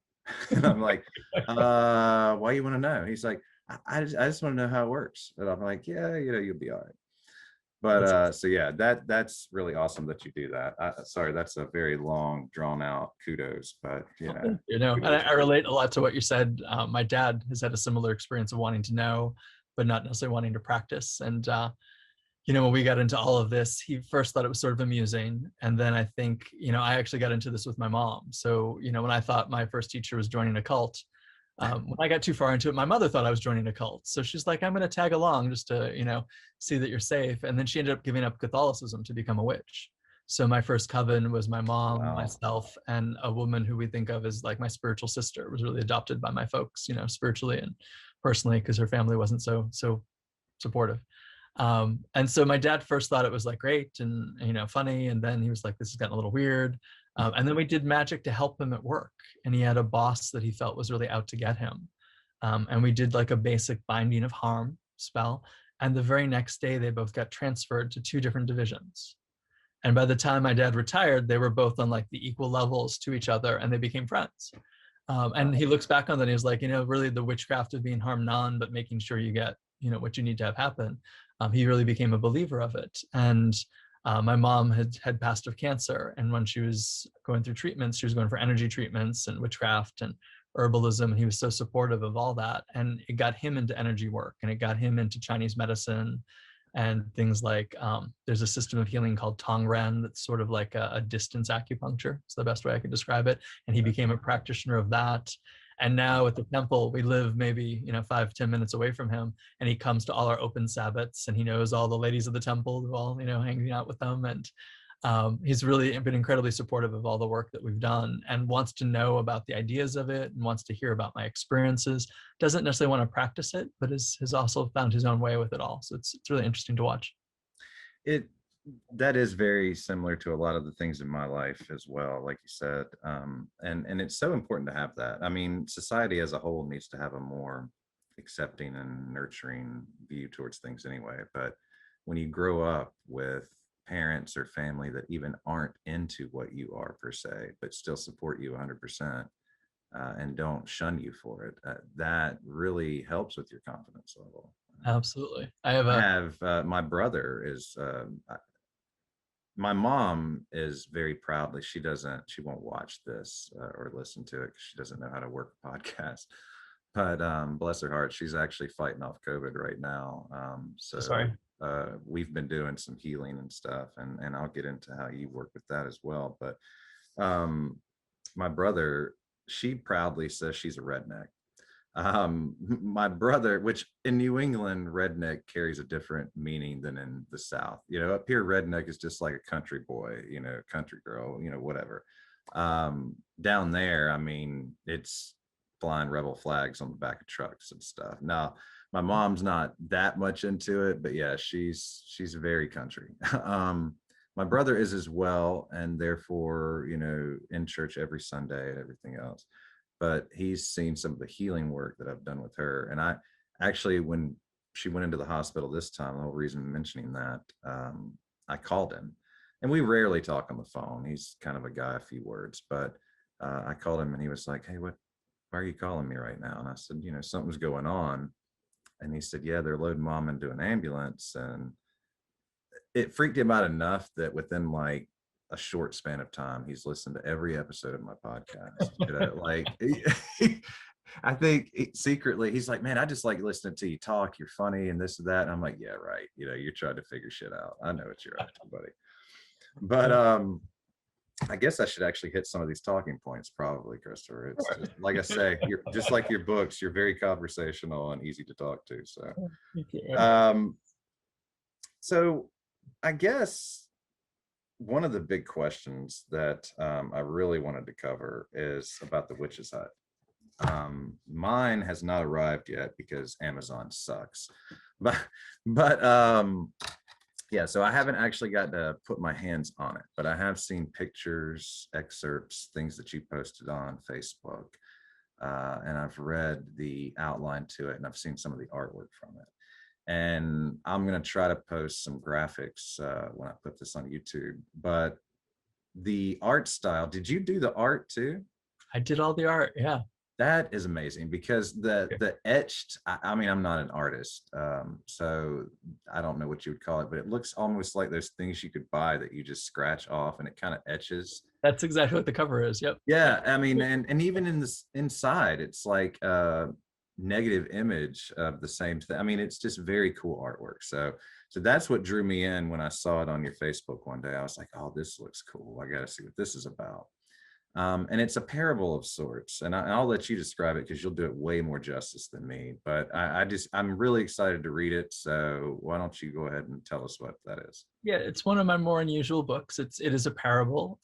And I'm like, why you want to know? He's like, I just want to know how it works. And I'm like, yeah, you'll be all right. But so yeah, that's really awesome that you do that. Sorry, that's a very long, drawn out kudos, but
And I relate a lot to what you said. My dad has had a similar experience of wanting to know, but not necessarily wanting to practice. And when we got into all of this, he first thought it was sort of amusing. And then I think, I actually got into this with my mom. So, when I thought my first teacher was joining a cult, when I got too far into it, my mother thought I was joining a cult. So she's like, I'm going to tag along just to, see that you're safe. And then she ended up giving up Catholicism to become a witch. So my first coven was my mom,
Wow.
myself, and a woman who we think of as like my spiritual sister, was really adopted by my folks, spiritually and personally, because her family wasn't so supportive. And so my dad first thought it was like great and funny, and then he was like, this has gotten a little weird. And then we did magic to help him at work, and he had a boss that he felt was really out to get him. And we did like a basic binding of harm spell, and the very next day they both got transferred to 2 different divisions. And by the time my dad retired, they were both on like the equal levels to each other, and they became friends. And he looks back on that and he was like, really the witchcraft of being harm none, but making sure you get what you need to have happen. He really became a believer of it. And my mom had passed of cancer, and when she was going through treatments, she was going for energy treatments and witchcraft and herbalism, and he was so supportive of all that. And it got him into energy work, and it got him into Chinese medicine and things like there's a system of healing called Tongren that's sort of like a distance acupuncture. It's the best way I can describe it. And he became a practitioner of that. And now at the temple, we live maybe 5-10 minutes away from him, and he comes to all our open Sabbats, and he knows all the ladies of the temple who all hanging out with them. And he's really been incredibly supportive of all the work that we've done, and wants to know about the ideas of it, and wants to hear about my experiences. Doesn't necessarily want to practice it, but has also found his own way with it all. So it's really interesting to watch.
That is very similar to a lot of the things in my life as well, like you said. And it's so important to have that. I mean, society as a whole needs to have a more accepting and nurturing view towards things anyway. But when you grow up with parents or family that even aren't into what you are per se, but still support you 100%, and don't shun you for it, that really helps with your confidence level.
Absolutely.
My brother is, my mom is very proudly, she won't watch this or listen to it because she doesn't know how to work a podcast. But bless her heart, she's actually fighting off COVID right now. So
Sorry.
we've been doing some healing and stuff, and I'll get into how you work with that as well. But my brother, she proudly says she's a redneck. My brother, which in New England, redneck carries a different meaning than in the South. Up here, redneck is just like a country boy, country girl, whatever. Down there, I mean, it's flying rebel flags on the back of trucks and stuff. Now, my mom's not that much into it, but yeah, she's very country. My brother is as well, and therefore, in church every Sunday and everything else. But he's seen some of the healing work that I've done with her. And I actually, when she went into the hospital this time, the whole reason I'm mentioning that, I called him, and we rarely talk on the phone. He's kind of a guy, a few words, but I called him, and he was like, "Hey, why why are you calling me right now? And I said, something's going on. And he said, yeah, they're loading mom into an ambulance. And it freaked him out enough that within like a short span of time, he's listened to every episode of my podcast. Like I think secretly he's like, man, I just like listening to you talk. You're funny and this and that. And I'm like, yeah, right. You're trying to figure shit out. I know what you're up to, buddy. But I guess I should actually hit some of these talking points, probably, Christopher. It's just, like I say, you're just like your books. You're very conversational and easy to talk to. So I guess one of the big questions that I really wanted to cover is about the witch's hut. Mine has not arrived yet because Amazon sucks, but yeah, so I haven't actually got to put my hands on it, but I have seen pictures, excerpts, things that you posted on Facebook, and I've read the outline to it, and I've seen some of the artwork from it. And I'm going to try to post some graphics when I put this on YouTube. But the art style, did you do the art too?
I did all the art, yeah.
That is amazing because the etched, I mean, I'm not an artist, so I don't know what you would call it, but it looks almost like those things you could buy that you just scratch off and it kind of etches.
That's exactly what the cover is. Yep.
Yeah, I mean, and even in this inside, it's like a negative image of the same thing. I mean, it's just very cool artwork. So that's what drew me in when I saw it on your Facebook one day. I was like, oh, this looks cool. I got to see what this is about. And it's a parable of sorts, and I'll let you describe it because you'll do it way more justice than me. But I'm really excited to read it. So why don't you go ahead and tell us what that is?
Yeah, it's one of my more unusual books. It is a parable.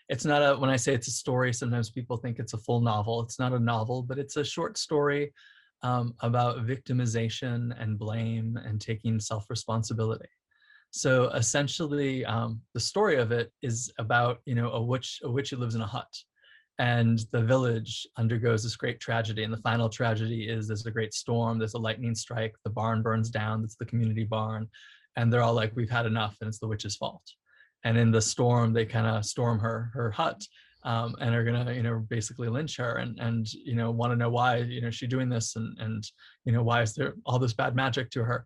It's not when I say it's a story, sometimes people think it's a full novel. It's not a novel, but it's a short story about victimization and blame and taking self-responsibility. So essentially, the story of it is about, a witch who lives in a hut, and the village undergoes this great tragedy. And the final tragedy is there's a great storm, there's a lightning strike, the barn burns down, it's the community barn. And they're all like, we've had enough, and it's the witch's fault. And in the storm, they kind of storm her hut and are gonna, basically lynch her and want to know why, she's doing this and why is there all this bad magic to her.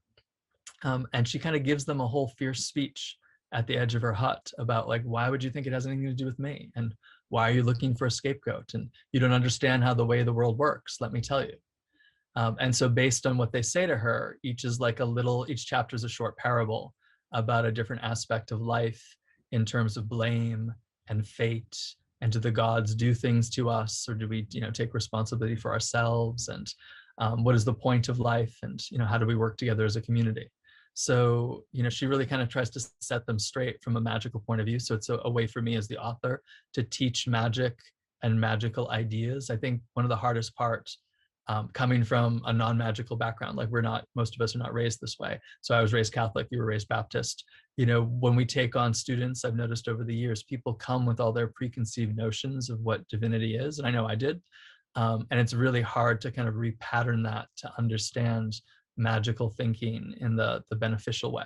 And she kind of gives them a whole fierce speech at the edge of her hut about like, why would you think it has anything to do with me? And why are you looking for a scapegoat? And you don't understand how the way the world works, let me tell you. And so based on what they say to her, each chapter is a short parable about a different aspect of life in terms of blame and fate. And do the gods do things to us, or do we, take responsibility for ourselves? And what is the point of life? And, how do we work together as a community? So, she really kind of tries to set them straight from a magical point of view. So it's a way for me as the author to teach magic and magical ideas. I think one of the hardest parts, coming from a non-magical background, like most of us are not raised this way. So I was raised Catholic, you were raised Baptist. When we take on students, I've noticed over the years, people come with all their preconceived notions of what divinity is. And I know I did. And it's really hard to kind of repattern that to understand magical thinking in the beneficial way.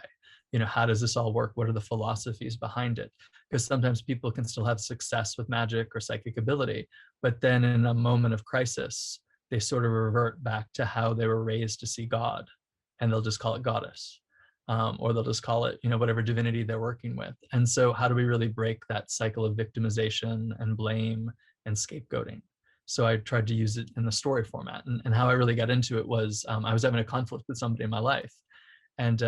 How does this all work? What are the philosophies behind it? Because sometimes people can still have success with magic or psychic ability, but then in a moment of crisis, they sort of revert back to how they were raised to see God, and they'll just call it goddess, or they'll just call it, whatever divinity they're working with. And so how do we really break that cycle of victimization and blame and scapegoating? So I tried to use it in the story format. And how I really got into it was I was having a conflict with somebody in my life, and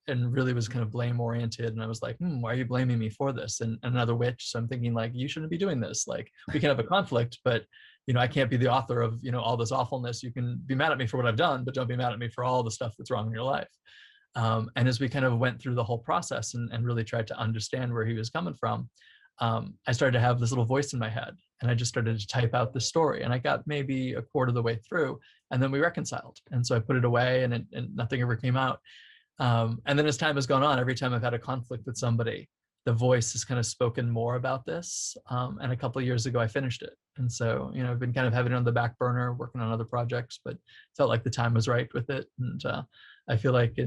really was kind of blame oriented. And I was like, why are you blaming me for this? And another witch. So I'm thinking like, you shouldn't be doing this. Like, we can have a conflict, but I can't be the author of, all this awfulness. You can be mad at me for what I've done, but don't be mad at me for all the stuff that's wrong in your life. And as we kind of went through the whole process and really tried to understand where he was coming from, I started to have this little voice in my head, and I just started to type out the story, and I got maybe a quarter of the way through, and then we reconciled. And so I put it away, and nothing ever came out. And then as time has gone on, every time I've had a conflict with somebody, the voice has kind of spoken more about this. And a couple of years ago, I finished it. And so, I've been kind of having it on the back burner, working on other projects, but felt like the time was right with it. And I feel like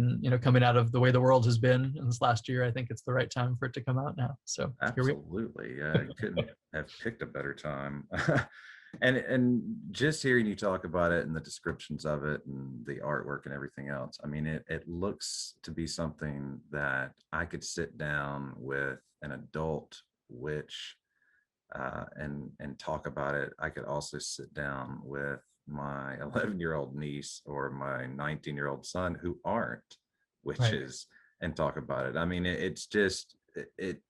coming out of the way the world has been in this last year, I think it's the right time for it to come out now. So
absolutely. Yeah, you couldn't have picked a better time. And just hearing you talk about it and the descriptions of it and the artwork and everything else, I mean, it looks to be something that I could sit down with an adult witch and talk about it. I could also sit down with my 11-year-old niece or my 19-year-old son who aren't
Right.
witches and talk about it. I mean, it's just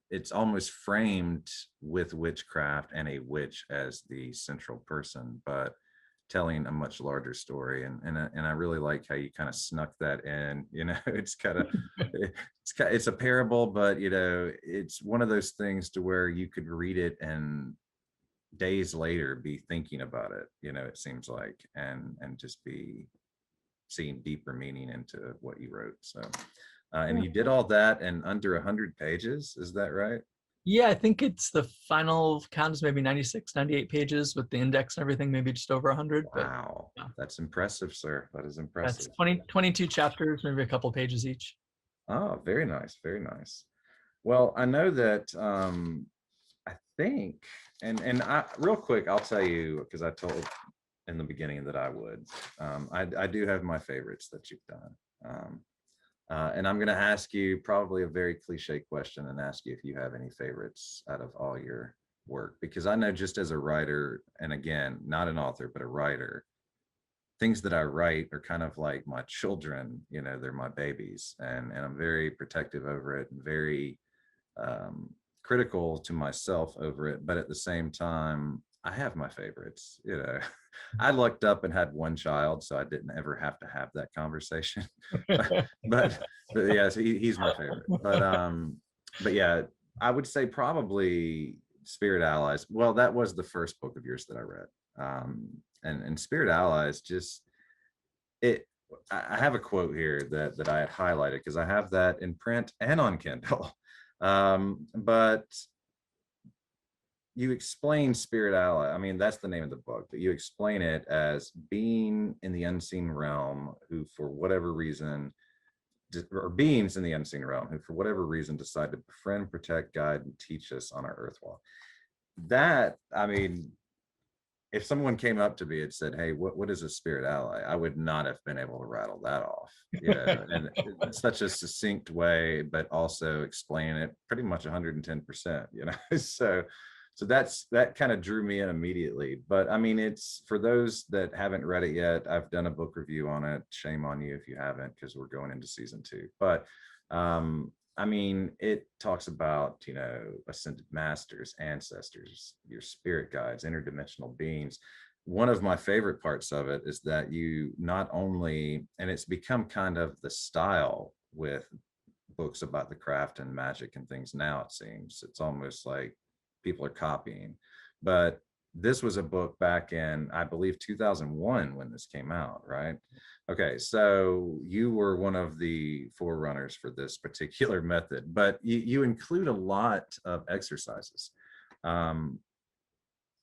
it's almost framed with witchcraft and a witch as the central person, but telling a much larger story. And I really like how you kind of snuck that in. It's kind of it's a parable, but it's one of those things to where you could read it and days later be thinking about it, it seems like, and just be seeing deeper meaning into what you wrote. So and
Yeah.
you did all that in under 100 pages, is that right?
Yeah, I think it's the final count is maybe 96, 98 pages with the index and everything, maybe just over 100. But
Wow,
yeah,
that's impressive, sir. That is
that's
impressive.
22 chapters, maybe a couple pages each.
Oh, very nice, very nice. Well, I know that I think, and I real quick, I'll tell you because I told in the beginning that I would. I do have my favorites that you've done. And I'm going to ask you probably a very cliche question and ask you if you have any favorites out of all your work, because I know just as a writer, and again, not an author, but a writer, things that I write are kind of like my children, they're my babies, and I'm very protective over it and very um, critical to myself over it. But at the same time, I have my favorites. I looked up and had one child, so I didn't ever have to have that conversation. but, but but yeah, so he's my favorite. But yeah, I would say probably Spirit Allies. Well, that was the first book of yours that I read. And Spirit Allies just it I have a quote here that I had highlighted because I have that in print and on Kindle. But you explain Spirit Ally. I mean, that's the name of the book, but you explain it as being in the unseen realm who, for whatever reason, or beings in the unseen realm who, for whatever reason, decide to befriend, protect, guide, and teach us on our earth walk. That, I mean, if someone came up to me and said, "Hey, what is a spirit ally?" I would not have been able to rattle that off, and in such a succinct way, but also explain it pretty much 110%, so that kind of drew me in immediately. But I mean, it's for those that haven't read it yet. I've done a book review on it. Shame on you if you haven't, because we're going into season 2. But I mean, it talks about, ascended masters, ancestors, your spirit guides, interdimensional beings. One of my favorite parts of it is that you not only, and it's become kind of the style with books about the craft and magic and things now, it seems. It's almost like people are copying. But this was a book back in, I believe, 2001 when this came out, right? Okay, so you were one of the forerunners for this particular method, but you include a lot of exercises. Um,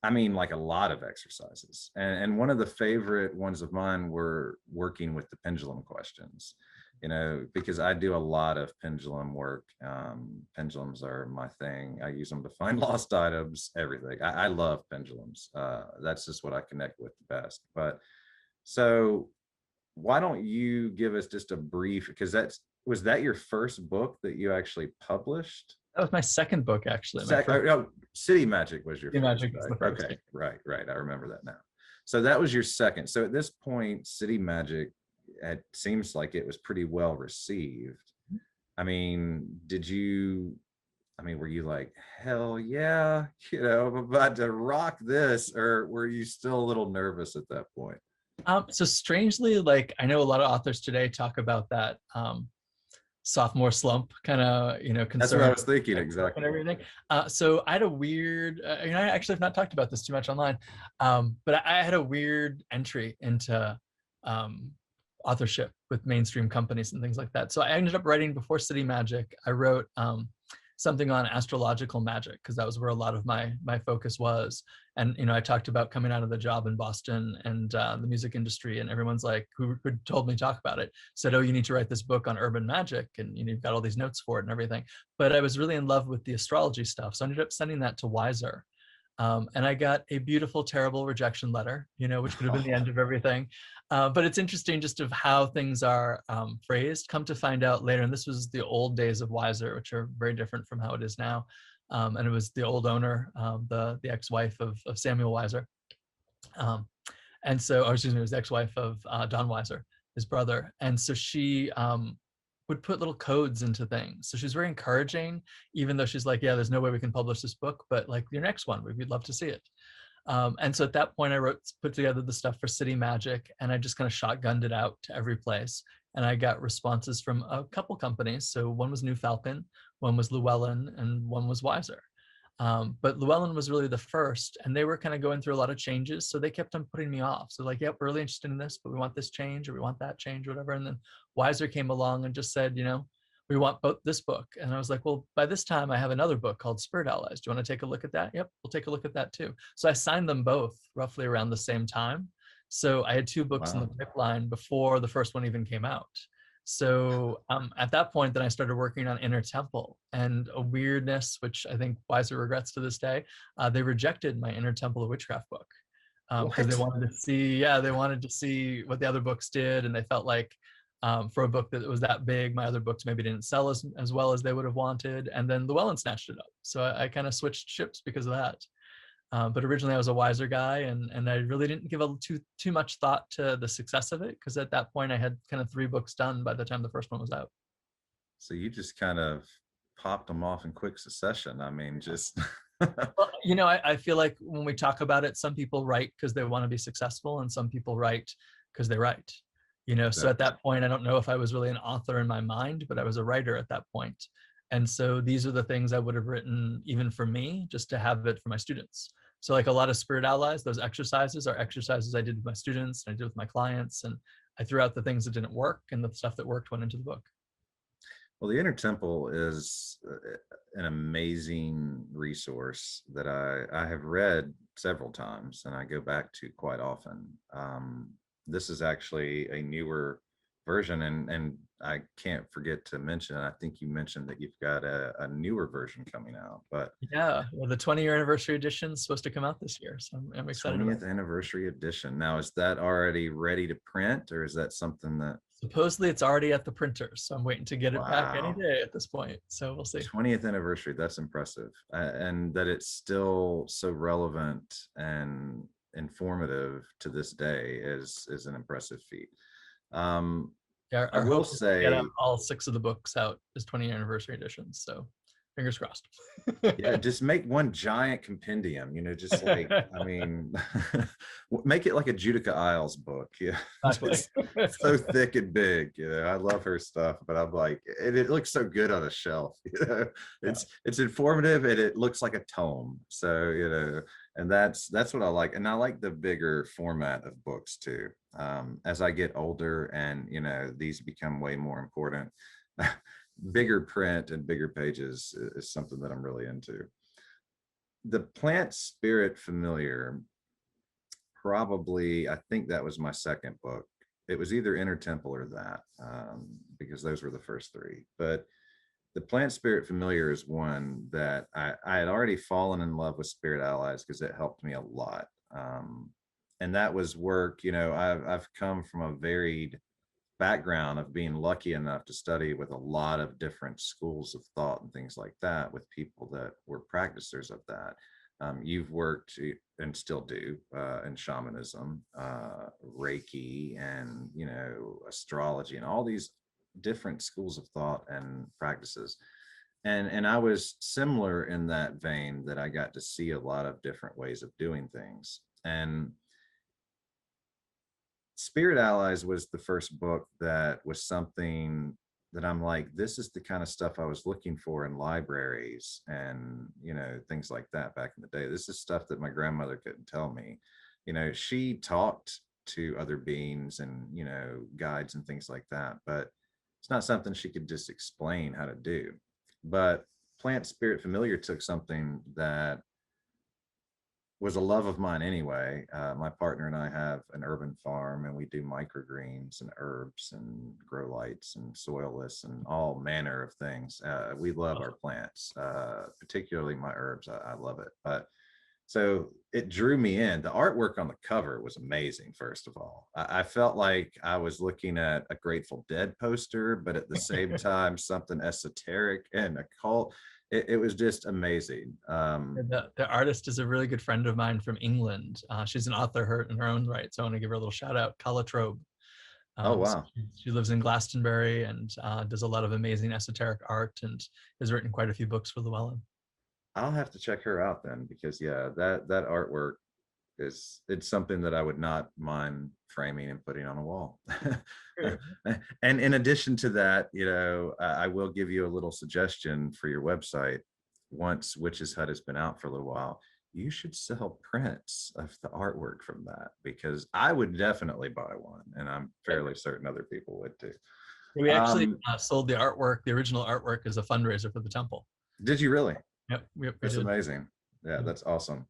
I mean, like a lot of exercises. And one of the favorite ones of mine were working with the pendulum questions, because I do a lot of pendulum work. Pendulums are my thing. I use them to find lost items, everything. I love pendulums. That's just what I connect with the best. But so why don't you give us just a brief, because was that your first book that you actually published?
That was my second book, actually. My first
Oh, City Magic was your first,
Magic is the
right?
first.
Okay, right. I remember that now. So that was your second. So at this point, City Magic, it seems like it was pretty well received. I mean, were you like, hell yeah, I'm about to rock this, or were you still a little nervous at that point?
So strangely, like I know a lot of authors today talk about that sophomore slump kind of,
That's what I
concern
was thinking,
and
exactly.
everything. So I had a weird, I actually have not talked about this too much online, but I had a weird entry into authorship with mainstream companies and things like that. So I ended up writing before City Magic. I wrote something on astrological magic because that was where a lot of my focus was. And I talked about coming out of the job in Boston and the music industry, and everyone's like, who told me to talk about it, said, "Oh, you need to write this book on urban magic, and you've got all these notes for it and everything." But I was really in love with the astrology stuff, so I ended up sending that to Wiser. And I got a beautiful, terrible rejection letter, which could have been the end of everything. But it's interesting just of how things are phrased. Come to find out later, and this was the old days of Wiser, which are very different from how it is now. And it was the old owner, the ex-wife of Samuel Weiser. And so, or excuse me, it was the ex-wife of Don Weiser, his brother. And so she would put little codes into things. So she's very encouraging, even though she's like, yeah, there's no way we can publish this book, but like your next one, we'd love to see it. And so at that point, I put together the stuff for City Magic, and I just kind of shotgunned it out to every place. And I got responses from a couple companies. So one was New Falcon, one was Llewellyn, and one was Wiser. But Llewellyn was really the first, and they were kind of going through a lot of changes. So they kept on putting me off. So like, yep, we're really interested in this, but we want this change, or we want that change, or whatever. And then Wiser came along and just said, we want both this book. And I was like, well, by this time I have another book called Spirit Allies. Do you want to take a look at that? Yep, we'll take a look at that too. So I signed them both roughly around the same time. So I had two books in the pipeline before the first one even came out. So at that point, then I started working on Inner Temple, and a weirdness, which I think Wiser regrets to this day, they rejected my Inner Temple of Witchcraft book because they wanted to see, they wanted to see what the other books did, and they felt like for a book that was that big, my other books maybe didn't sell as well as they would have wanted, and then Llewellyn snatched it up. So I kind of switched ships because of that. But originally I was a Wiser guy, and I really didn't give too much thought to the success of it, because at that point I had kind of 3 books done by the time the first one was out.
So you just kind of popped them off in quick succession. I mean, just
Well, I feel like when we talk about it, some people write because they want to be successful, and some people write because they write. So at that point, I don't know if I was really an author in my mind, but I was a writer at that point. And so these are the things I would have written even for me, just to have it for my students. So like a lot of Spirit Allies, those exercises are exercises I did with my students and I did with my clients. And I threw out the things that didn't work, and the stuff that worked went into the book.
Well, the Inner Temple is an amazing resource that I have read several times and I go back to quite often. This is actually a newer version, and I can't forget to mention, I think you mentioned that you've got a newer version coming out, but
yeah, well, the 20-year anniversary edition is supposed to come out this year, so I'm excited
20th
about it.
anniversary edition. Now, is that already ready to print, or is that something that
Supposedly it's already at the printer, so I'm waiting to get it back any
wow,
day at this point, so we'll see.
20th anniversary, that's impressive. And that it's still so relevant and informative to this day is an impressive feat.
Yeah,
I
our
will
hope is to get
say,
all 6 of the books out as 20-year anniversary editions, so fingers crossed.
yeah, just make one giant compendium, just like, I mean, make it like a Judica Isles book. Yeah,
Exactly.
just so thick and big. I love her stuff, but I'm like, it looks so good on a shelf. It's informative and it looks like a tome. So, and that's what I like. And I like the bigger format of books too. As I get older and, these become way more important. Bigger print and bigger pages is something that I'm really into. The Plant Spirit Familiar, probably, I think that was my second book. It was either Inner Temple or that, because those were the first 3. But the Plant Spirit Familiar is one that I had already fallen in love with Spirit Allies because it helped me a lot. And that was work, I've come from a varied background of being lucky enough to study with a lot of different schools of thought and things like that, with people that were practicers of that. You've worked and still do in shamanism, Reiki, and astrology, and all these different schools of thought and practices. And I was similar in that vein, that I got to see a lot of different ways of doing things. And Spirit Allies was the first book that was something that I'm like, this is the kind of stuff I was looking for in libraries and, things like that back in the day. This is stuff that my grandmother couldn't tell me. She talked to other beings and, guides and things like that, but it's not something she could just explain how to do. But Plant Spirit Familiar took something that was a love of mine anyway. My partner and I have an urban farm, and we do microgreens and herbs and grow lights and soilless and all manner of things. We love our plants, particularly my herbs. I love it. But So it drew me in. The artwork on the cover was amazing. First of all, I felt like I was looking at a Grateful Dead poster, but at the same time, something esoteric and occult. It was just amazing.
The artist is a really good friend of mine from England. She's an author in her own right, so I want to give her a little shout out. Calatrobe.
Oh,
So
wow.
she lives in Glastonbury and does a lot of amazing esoteric art and has written quite a few books for Llewellyn.
I'll have to check her out then, because yeah, that artwork it's something that I would not mind framing and putting on a wall.
Sure.
And in addition to that, I will give you a little suggestion for your website. Once Witch's Hut has been out for a little while, you should sell prints of the artwork from that, because I would definitely buy one, and I'm fairly certain other people would too.
We actually
Um,
sold the artwork, the original artwork, as a fundraiser for the temple.
did you really?
Yep, we
That's
did.
amazing. Yeah,
Yeah.
that's awesome.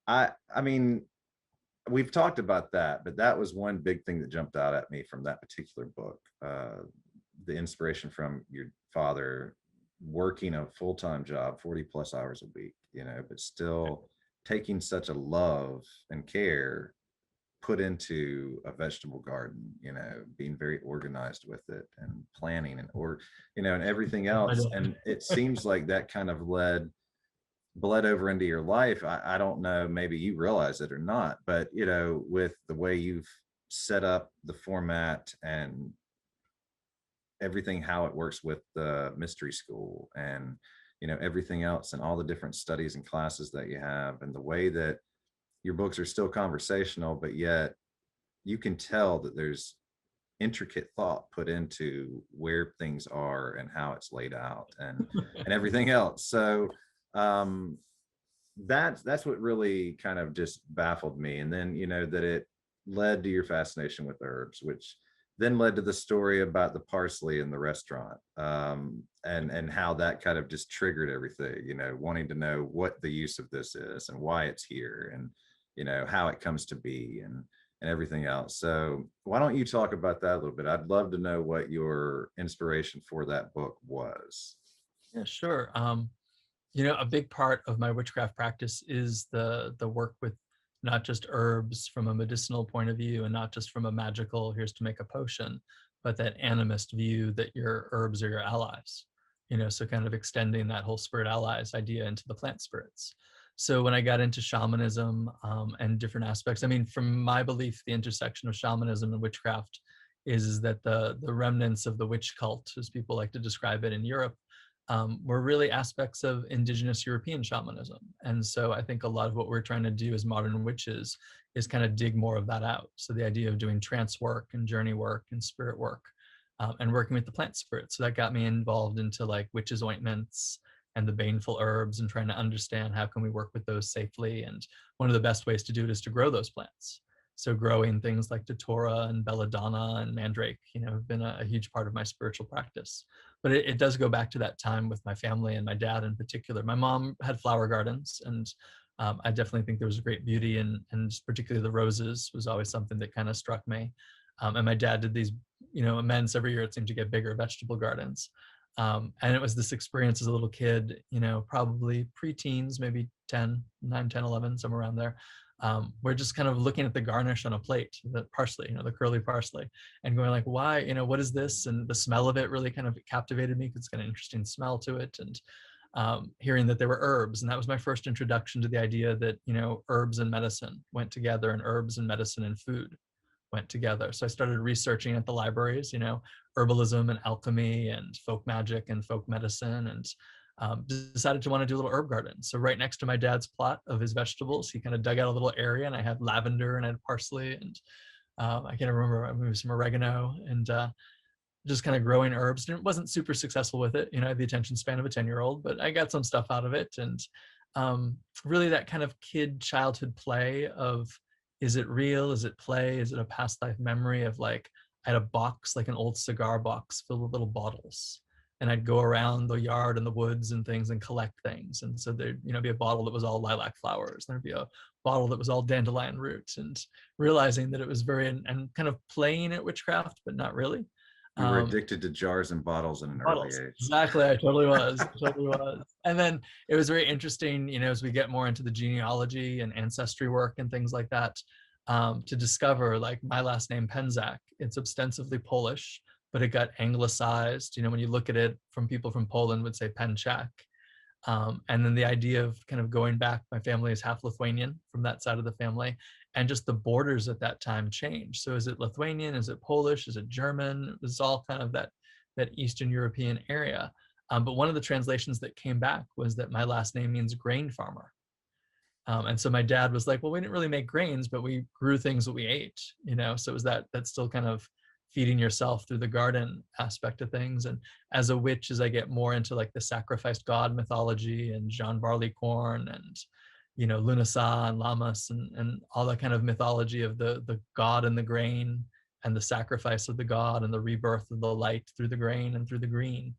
I mean, we've talked about that, but that was one big thing that jumped out at me from that particular book. The inspiration from your father working a full-time job, 40 plus hours a week, but still taking such a love and care put into a vegetable garden, being very organized with it and planning and everything
I
else.
did.
And it seems like that kind of bled over into your life. I don't know, maybe you realize it or not, but with the way you've set up the format and everything, how it works with the mystery school and everything else and all the different studies and classes that you have, and the way that your books are still conversational, but yet you can tell that there's intricate thought put into where things are and how it's laid out and everything else. So um that's what really kind of just baffled me. And then that it led to your fascination with herbs, which then led to the story about the parsley in the restaurant, and how that kind of just triggered everything, wanting to know what the use of this is and why it's here, and how it comes to be, and everything else. So why don't you talk about that a little bit? I'd love to know what your inspiration for that book was.
Yeah, sure. A big part of my witchcraft practice is the work with not just herbs from a medicinal point of view and not just from a magical, here's to make a potion, but that animist view that your herbs are your allies. So kind of extending that whole spirit allies idea into the plant spirits. So when I got into shamanism and different aspects, I mean, from my belief, the intersection of shamanism and witchcraft is that the remnants of the witch cult, as people like to describe it in Europe, were really aspects of indigenous European shamanism. And so I think a lot of what we're trying to do as modern witches is kind of dig more of that out. So the idea of doing trance work and journey work and spirit work, and working with the plant spirits. So that got me involved into like witches' ointments and the baneful herbs and trying to understand how can we work with those safely. And one of the best ways to do it is to grow those plants. So growing things like datura and belladonna and mandrake, have been a huge part of my spiritual practice. But it does go back to that time with my family and my dad in particular. My mom had flower gardens, and I definitely think there was a great beauty and particularly the roses was always something that kind of struck me. And my dad did these, immense, every year it seemed to get bigger, vegetable gardens. And it was this experience as a little kid, probably pre-teens, maybe 10, 9, 10, 11, somewhere around there. We're just kind of looking at the garnish on a plate, the parsley, the curly parsley, and going like, why, what is this? And the smell of it really kind of captivated me because it's got an interesting smell to it. And hearing that there were herbs. And that was my first introduction to the idea that, herbs and medicine went together, and herbs and medicine and food went together. So I started researching at the libraries, herbalism and alchemy and folk magic and folk medicine, and decided to want to do a little herb garden. So right next to my dad's plot of his vegetables, he kind of dug out a little area, and I had lavender and I had parsley and I can't remember, maybe some oregano, and just kind of growing herbs. And it wasn't super successful with it. I had the attention span of a 10-year-old, but I got some stuff out of it. And really that kind of childhood play of, is it real? Is it play? Is it a past life memory of like, I had a box, like an old cigar box filled with little bottles. And I'd go around the yard and the woods and things and collect things. And so there'd, be a bottle that was all lilac flowers. There'd be a bottle that was all dandelion roots, and realizing that it was very, and kind of playing at witchcraft, but not really.
You were
Um,
addicted to jars and bottles at an early
Bottles.
age.
Exactly. I totally was. Totally was. And then it was very interesting, as we get more into the genealogy and ancestry work and things like that, to discover like my last name Penczak. It's ostensibly Polish, but it got anglicized. When you look at it from people from Poland would say Penczak. And then the idea of kind of going back, my family is half Lithuanian from that side of the family, and just the borders at that time changed. So is it Lithuanian? Is it Polish? Is it German? It was all kind of that Eastern European area. But one of the translations that came back was that my last name means grain farmer. And so my dad was like, well, we didn't really make grains, but we grew things that we ate, so it was that still kind of feeding yourself through the garden aspect of things. And as a witch, as I get more into like the sacrificed god mythology and Jean Barleycorn and Lunasa and Lammas and all that kind of mythology of the god and the grain and the sacrifice of the god and the rebirth of the light through the grain and through the green.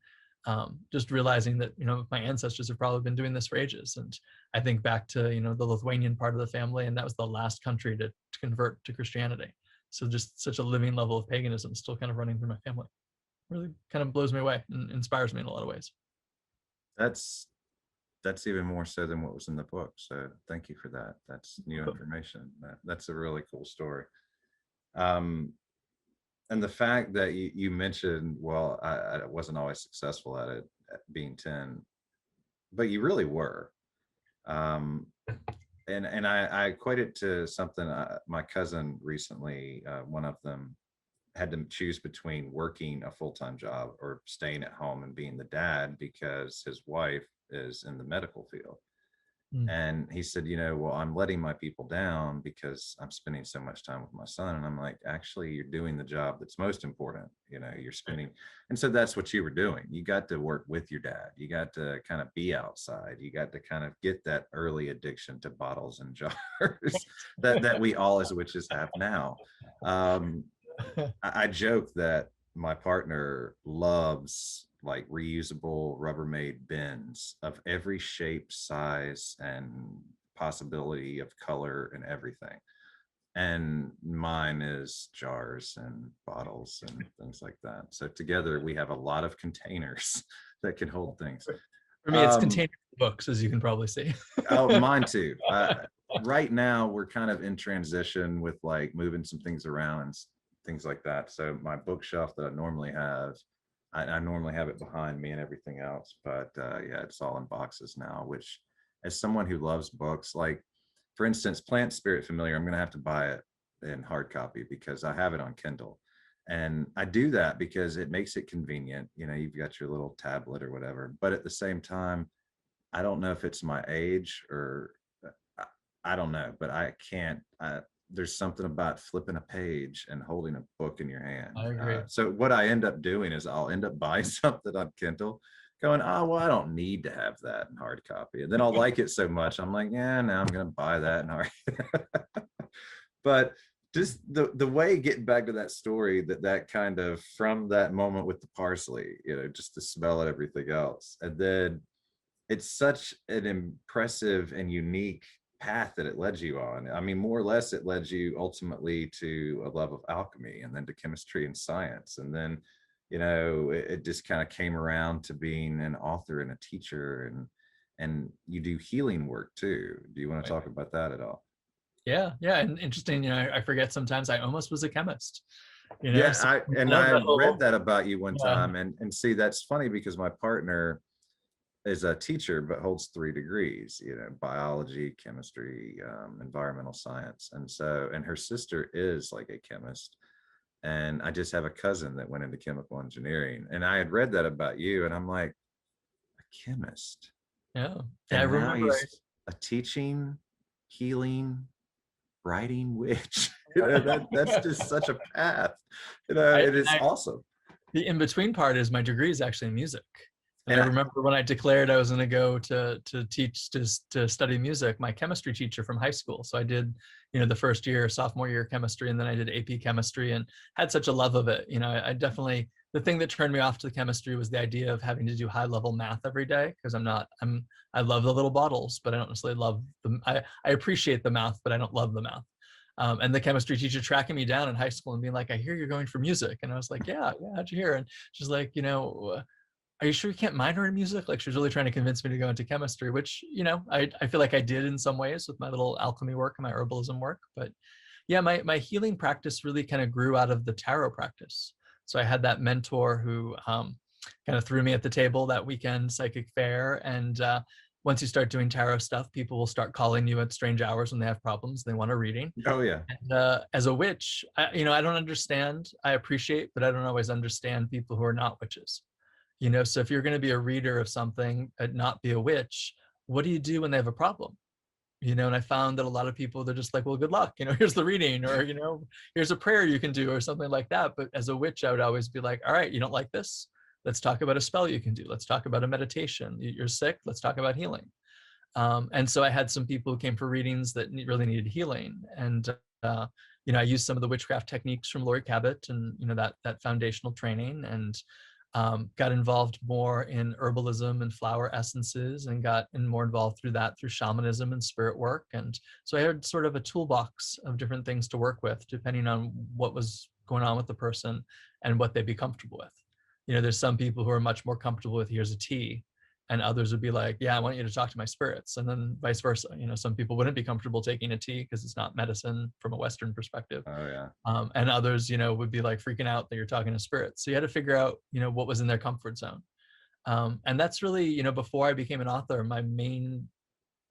Just realizing that my ancestors have probably been doing this for ages. And I think back to the Lithuanian part of the family, and that was the last country to convert to Christianity. So just such a living level of paganism still kind of running through my family. Really kind of blows me away and inspires me in a lot of ways.
That's even more so than what was in the book. So thank you for that. That's new information. That's a really cool story. And the fact that you mentioned, well, I wasn't always successful at it, at being 10, but you really were. And I equate it to something my cousin recently, one of them had to choose between working a full-time job or staying at home and being the dad because his wife is in the medical field. And he said, well, I'm letting my people down because I'm spending so much time with my son. And I'm like, actually, you're doing the job that's most important. You're spending. And so that's what you were doing. You got to work with your dad. You got to kind of be outside. You got to kind of get that early addiction to bottles and jars that we all as witches have now. I joke that my partner loves like reusable Rubbermaid bins of every shape, size, and possibility of color and everything. And mine is jars and bottles and things like that. So together we have a lot of containers that can hold things.
For me, it's container books, as you can probably see.
Oh, mine too. Right now we're kind of in transition with like moving some things around and things like that. So my bookshelf that I normally have, I normally have it behind me and everything else, but yeah, it's all in boxes now, which as someone who loves books, like for instance, Plant Spirit Familiar, I'm going to have to buy it in hard copy because I have it on Kindle. And I do that because it makes it convenient. You've got your little tablet or whatever, but at the same time, I don't know if it's my age or I don't know, but I can't, there's something about flipping a page and holding a book in your hand.
I agree.
So what I end up doing is I'll end up buying something on Kindle going, oh, well, I don't need to have that in hard copy. And then I'll like it so much. I'm like, yeah, now I'm going to buy that in hard. But just the way, getting back to that story, that kind of, from that moment with the parsley, just the smell and everything else. And then it's such an impressive and unique path that it led you on. I mean, more or less, it led you ultimately to a love of alchemy and then to chemistry and science. And then, it just kind of came around to being an author and a teacher, and you do healing work too. Do you want to talk about that at all?
Yeah. And interesting, I forget sometimes I almost was a chemist.
Yeah,
so
I read that about you one time, and see, that's funny because my partner is a teacher but holds 3 degrees, biology, chemistry, environmental science, and her sister is like a chemist. And I just have a cousin that went into chemical engineering, and I had read that about you, and I'm like, a chemist.
Yeah.
And
I
now
remember
he's a teaching, healing, writing witch. That's just such a path. It is awesome.
The in-between part is my degree is actually in music. And I remember when I declared I was going to go to teach, to study music, my chemistry teacher from high school. So I did, the first year, sophomore year chemistry, and then I did AP chemistry and had such a love of it. I definitely, the thing that turned me off to the chemistry was the idea of having to do high level math every day, because I love the little bottles, but I don't necessarily love them. I appreciate the math, but I don't love the math. And the chemistry teacher tracking me down in high school and being like, I hear you're going for music. And I was like, yeah, how'd you hear? And she's like, are you sure you can't minor in music? Like, she was really trying to convince me to go into chemistry, which, I feel like I did in some ways with my little alchemy work and my herbalism work. But yeah, my healing practice really kind of grew out of the tarot practice. So I had that mentor who kind of threw me at the table that weekend psychic fair. And once you start doing tarot stuff, people will start calling you at strange hours when they have problems. They want a reading.
Oh yeah.
And as a witch, I don't understand. I appreciate, but I don't always understand people who are not witches. So if you're going to be a reader of something and not be a witch, what do you do when they have a problem? And I found that a lot of people, they're just like, well, good luck, here's the reading, or here's a prayer you can do, or something like that. But as a witch, I would always be like, all right, you don't like this, let's talk about a spell you can do, let's talk about a meditation. You're sick, let's talk about healing. And so I had some people who came for readings that really needed healing. And I used some of the witchcraft techniques from Laurie Cabot and that foundational training, and got involved more in herbalism and flower essences, and got more involved through shamanism and spirit work. And so I had sort of a toolbox of different things to work with, depending on what was going on with the person and what they'd be comfortable with. There's some people who are much more comfortable with, here's a tea, and others would be like, yeah, I want you to talk to my spirits. And then vice versa. Some people wouldn't be comfortable taking a tea because it's not medicine from a Western perspective.
Oh yeah.
And others, would be like freaking out that you're talking to spirits. So you had to figure out, what was in their comfort zone. And that's really, before I became an author, my main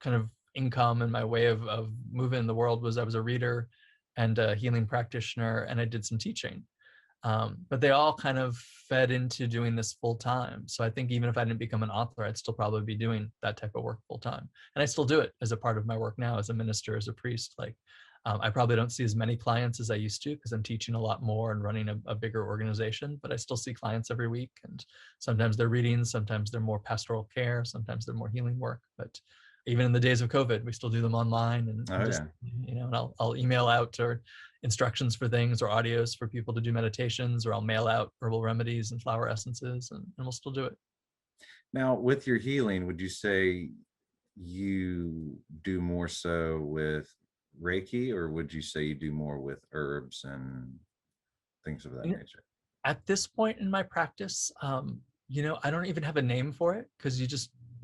kind of income and my way of moving in the world was I was a reader and a healing practitioner, and I did some teaching. But they all kind of fed into doing this full time. So I think even if I didn't become an author, I'd still probably be doing that type of work full time. And I still do it as a part of my work now as a minister, as a priest. Like, I probably don't see as many clients as I used to because I'm teaching a lot more and running a bigger organization, but I still see clients every week. And sometimes they're readings, sometimes they're more pastoral care, sometimes they're more healing work. But even in the days of COVID, we still do them online, and
Oh
just,
yeah.
and I'll email out or instructions for things or audios for people to do meditations, or I'll mail out herbal remedies and flower essences, and we'll still do it.
Now, with your healing, would you say you do more so with Reiki, or would you say you do more with herbs and things of that nature?
At this point in my practice, I don't even have a name for it, because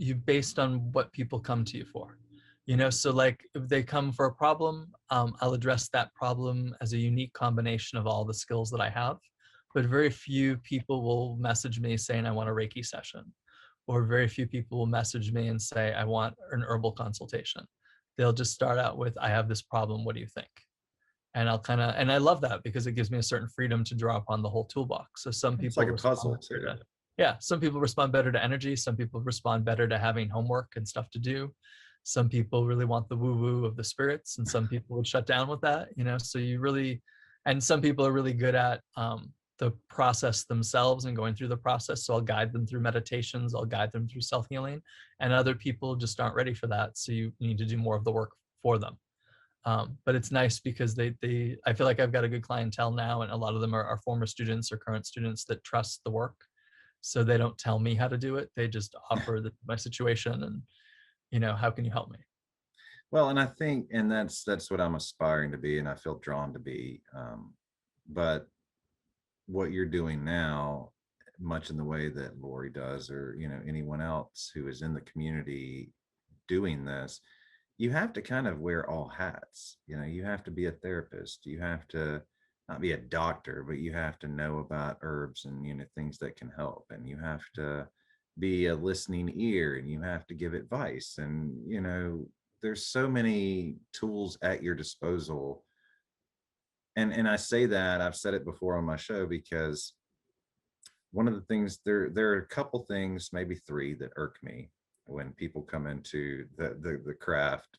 you based on what people come to you for. So like if they come for a problem, I'll address that problem as a unique combination of all the skills that I have. But very few people will message me saying, I want a Reiki session. Or very few people will message me and say, I want an herbal consultation. They'll just start out with, I have this problem, what do you think? And and I love that, because it gives me a certain freedom to draw upon the whole toolbox. So some
It's
people
like a
respond
puzzle too.
yeah, some people respond better to energy. Some people respond better to having homework and stuff to do. Some people really want the woo-woo of the spirits, and some people would shut down with that, so and some people are really good at the process themselves and going through the process. So I'll guide them through meditations, I'll guide them through self-healing, and other people just aren't ready for that. So you need to do more of the work for them. But it's nice because I feel like I've got a good clientele now, and a lot of them are former students or current students that trust the work. So they don't tell me how to do it. They just offer my situation and, how can you help me?
Well, and I think, and that's what I'm aspiring to be, and I feel drawn to be. But what you're doing now, much in the way that Lori does, or anyone else who is in the community doing this, you have to kind of wear all hats. You have to be a therapist, you have to not be a doctor, but you have to know about herbs and things that can help, and you have to be a listening ear, and you have to give advice, and there's so many tools at your disposal. And I say that, I've said it before on my show, because one of the things, there are a couple things, maybe three, that irk me when people come into the craft.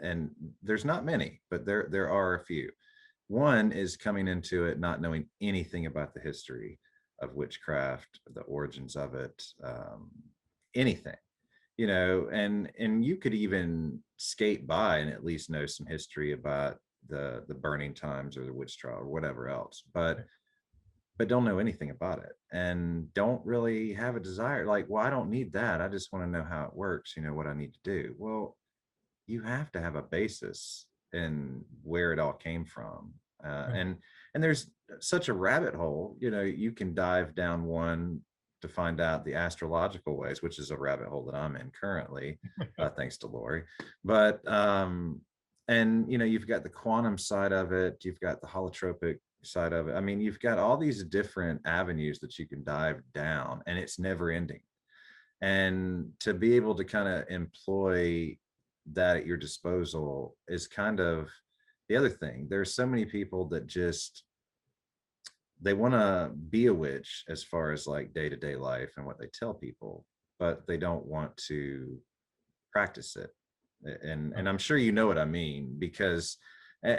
And there's not many, but there are a few. One is coming into it not knowing anything about the history of witchcraft, the origins of it, anything, and you could even skate by and at least know some history about the burning times or the witch trial or whatever else, but don't know anything about it, and don't really have a desire, like, well, I don't need that, I just want to know how it works, what I need to do. Well, you have to have a basis and where it all came from.
Right.
And there's such a rabbit hole, you can dive down one to find out the astrological ways, which is a rabbit hole that I'm in currently, thanks to Lori. But and you've got the quantum side of it, you've got the holotropic side of it. I mean, you've got all these different avenues that you can dive down, and it's never ending. And to be able to kind of employ that at your disposal is kind of the other thing. There's so many people that just they want to be a witch as far as like day-to-day life and what they tell people, but they don't want to practice it. And I'm sure you know what I mean, because eh,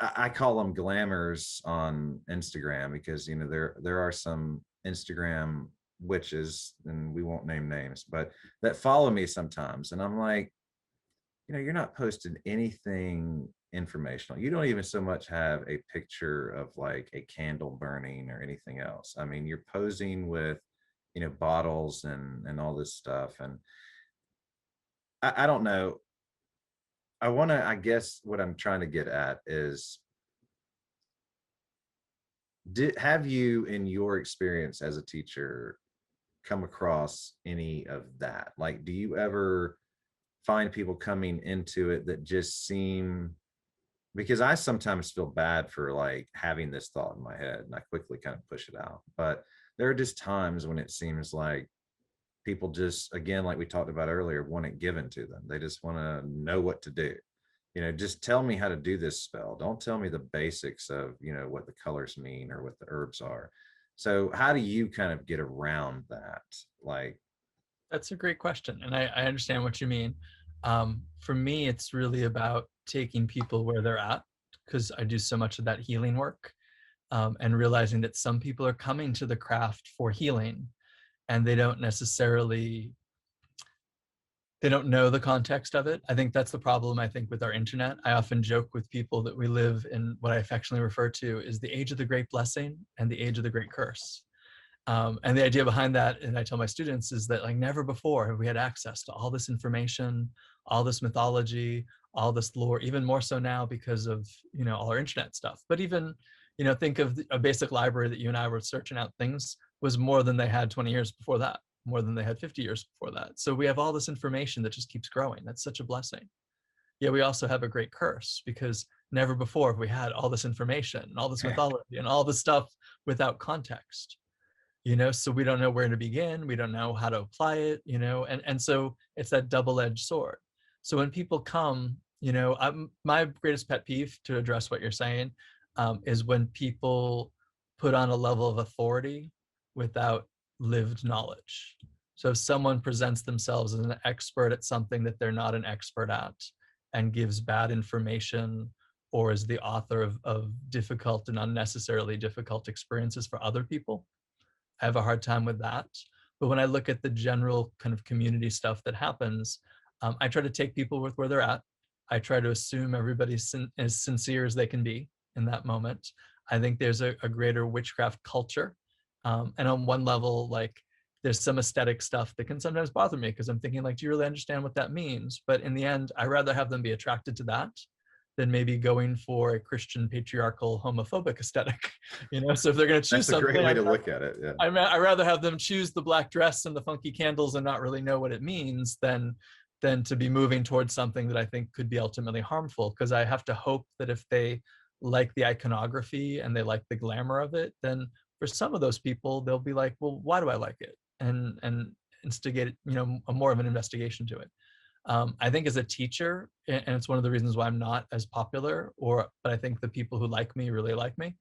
I call them glamours on Instagram, because there are some Instagram witches, and we won't name names, but that follow me sometimes, and I'm like, you're not posting anything informational. You don't even so much have a picture of like a candle burning or anything else. I mean, you're posing with, bottles and all this stuff. And I don't know. I guess what I'm trying to get at is, have you, in your experience as a teacher, come across any of that? Like, do you ever find people coming into it that just seem, because I sometimes feel bad for like having this thought in my head and I quickly kind of push it out. But there are just times when it seems like people just, again, like we talked about earlier, want it given to them. They just want to know what to do. Just tell me how to do this spell. Don't tell me the basics of, what the colors mean or what the herbs are. So how do you kind of get around that? Like,
That's a great question, and I understand what you mean. For me, it's really about taking people where they're at, because I do so much of that healing work, and realizing that some people are coming to the craft for healing, and they don't know the context of it. I think that's the problem, I think, with our internet. I often joke with people that we live in what I affectionately refer to as the age of the great blessing and the age of the great curse. And the idea behind that, and I tell my students, is that like never before have we had access to all this information, all this mythology, all this lore, even more so now because of, all our internet stuff. But even, think of a basic library that you and I were searching out things was more than they had 20 years before that, more than they had 50 years before that. So we have all this information that just keeps growing. That's such a blessing. Yeah, we also have a great curse, because never before have we had all this information and all this mythology and all this stuff without context. So we don't know where to begin, we don't know how to apply it, and so it's that double-edged sword. So when people come, my greatest pet peeve, to address what you're saying, is when people put on a level of authority without lived knowledge. So if someone presents themselves as an expert at something that they're not an expert at, and gives bad information, or is the author of difficult and unnecessarily difficult experiences for other people, I have a hard time with that. But when I look at the general kind of community stuff that happens, I try to take people with where they're at. I try to assume everybody's as sincere as they can be in that moment. I think there's a greater witchcraft culture. And on one level, like there's some aesthetic stuff that can sometimes bother me, because I'm thinking like, do you really understand what that means? But in the end, I rather have them be attracted to that than maybe going for a Christian patriarchal homophobic aesthetic. So if they're going to choose
that's a
something,
great way to look at it. Yeah.
I rather have them choose the black dress and the funky candles and not really know what it means than to be moving towards something that I think could be ultimately harmful. Because I have to hope that if they like the iconography and they like the glamour of it, then for some of those people, they'll be like, well, why do I like it? And instigate, a more of an investigation to it. I think as a teacher, and it's one of the reasons why I'm not as popular, but I think the people who like me really like me,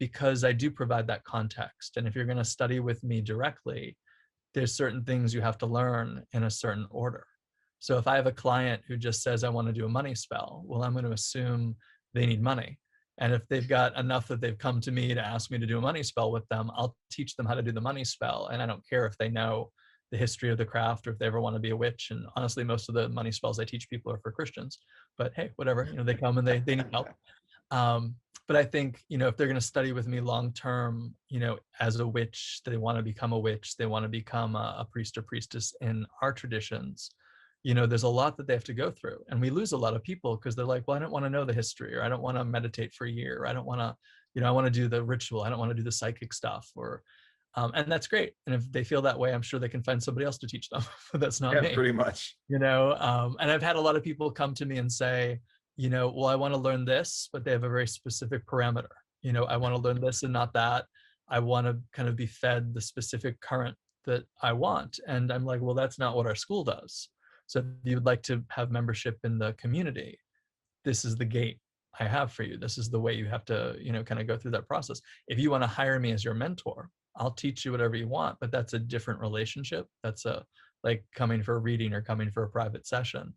because I do provide that context. And if you're going to study with me directly, there's certain things you have to learn in a certain order. So if I have a client who just says, I want to do a money spell, well, I'm going to assume they need money. And if they've got enough that they've come to me to ask me to do a money spell with them, I'll teach them how to do the money spell. And I don't care if they know the history of the craft or if they ever want to be a witch. And honestly, most of the money spells I teach people are for Christians. But hey, whatever, they come and they need help. But I think, if they're going to study with me long term, as a witch, they want to become a witch, they want to become a priest or priestess in our traditions, there's a lot that they have to go through, and we lose a lot of people because they're like, well, I don't want to know the history, or I don't want to meditate for a year, or I don't want to, I want to do the ritual, I don't want to do the psychic stuff, or and that's great. And if they feel that way, I'm sure they can find somebody else to teach them. But that's not
Yeah,
me.
pretty much.
And I've had a lot of people come to me and say, well, I want to learn this, but they have a very specific parameter. I want to learn this and not that. I want to kind of be fed the specific current that I want. And I'm like, well, that's not what our school does. So if you'd like to have membership in the community, this is the gate I have for you. This is the way you have to, kind of go through that process. If you want to hire me as your mentor, I'll teach you whatever you want, but that's a different relationship. That's like coming for a reading or coming for a private session.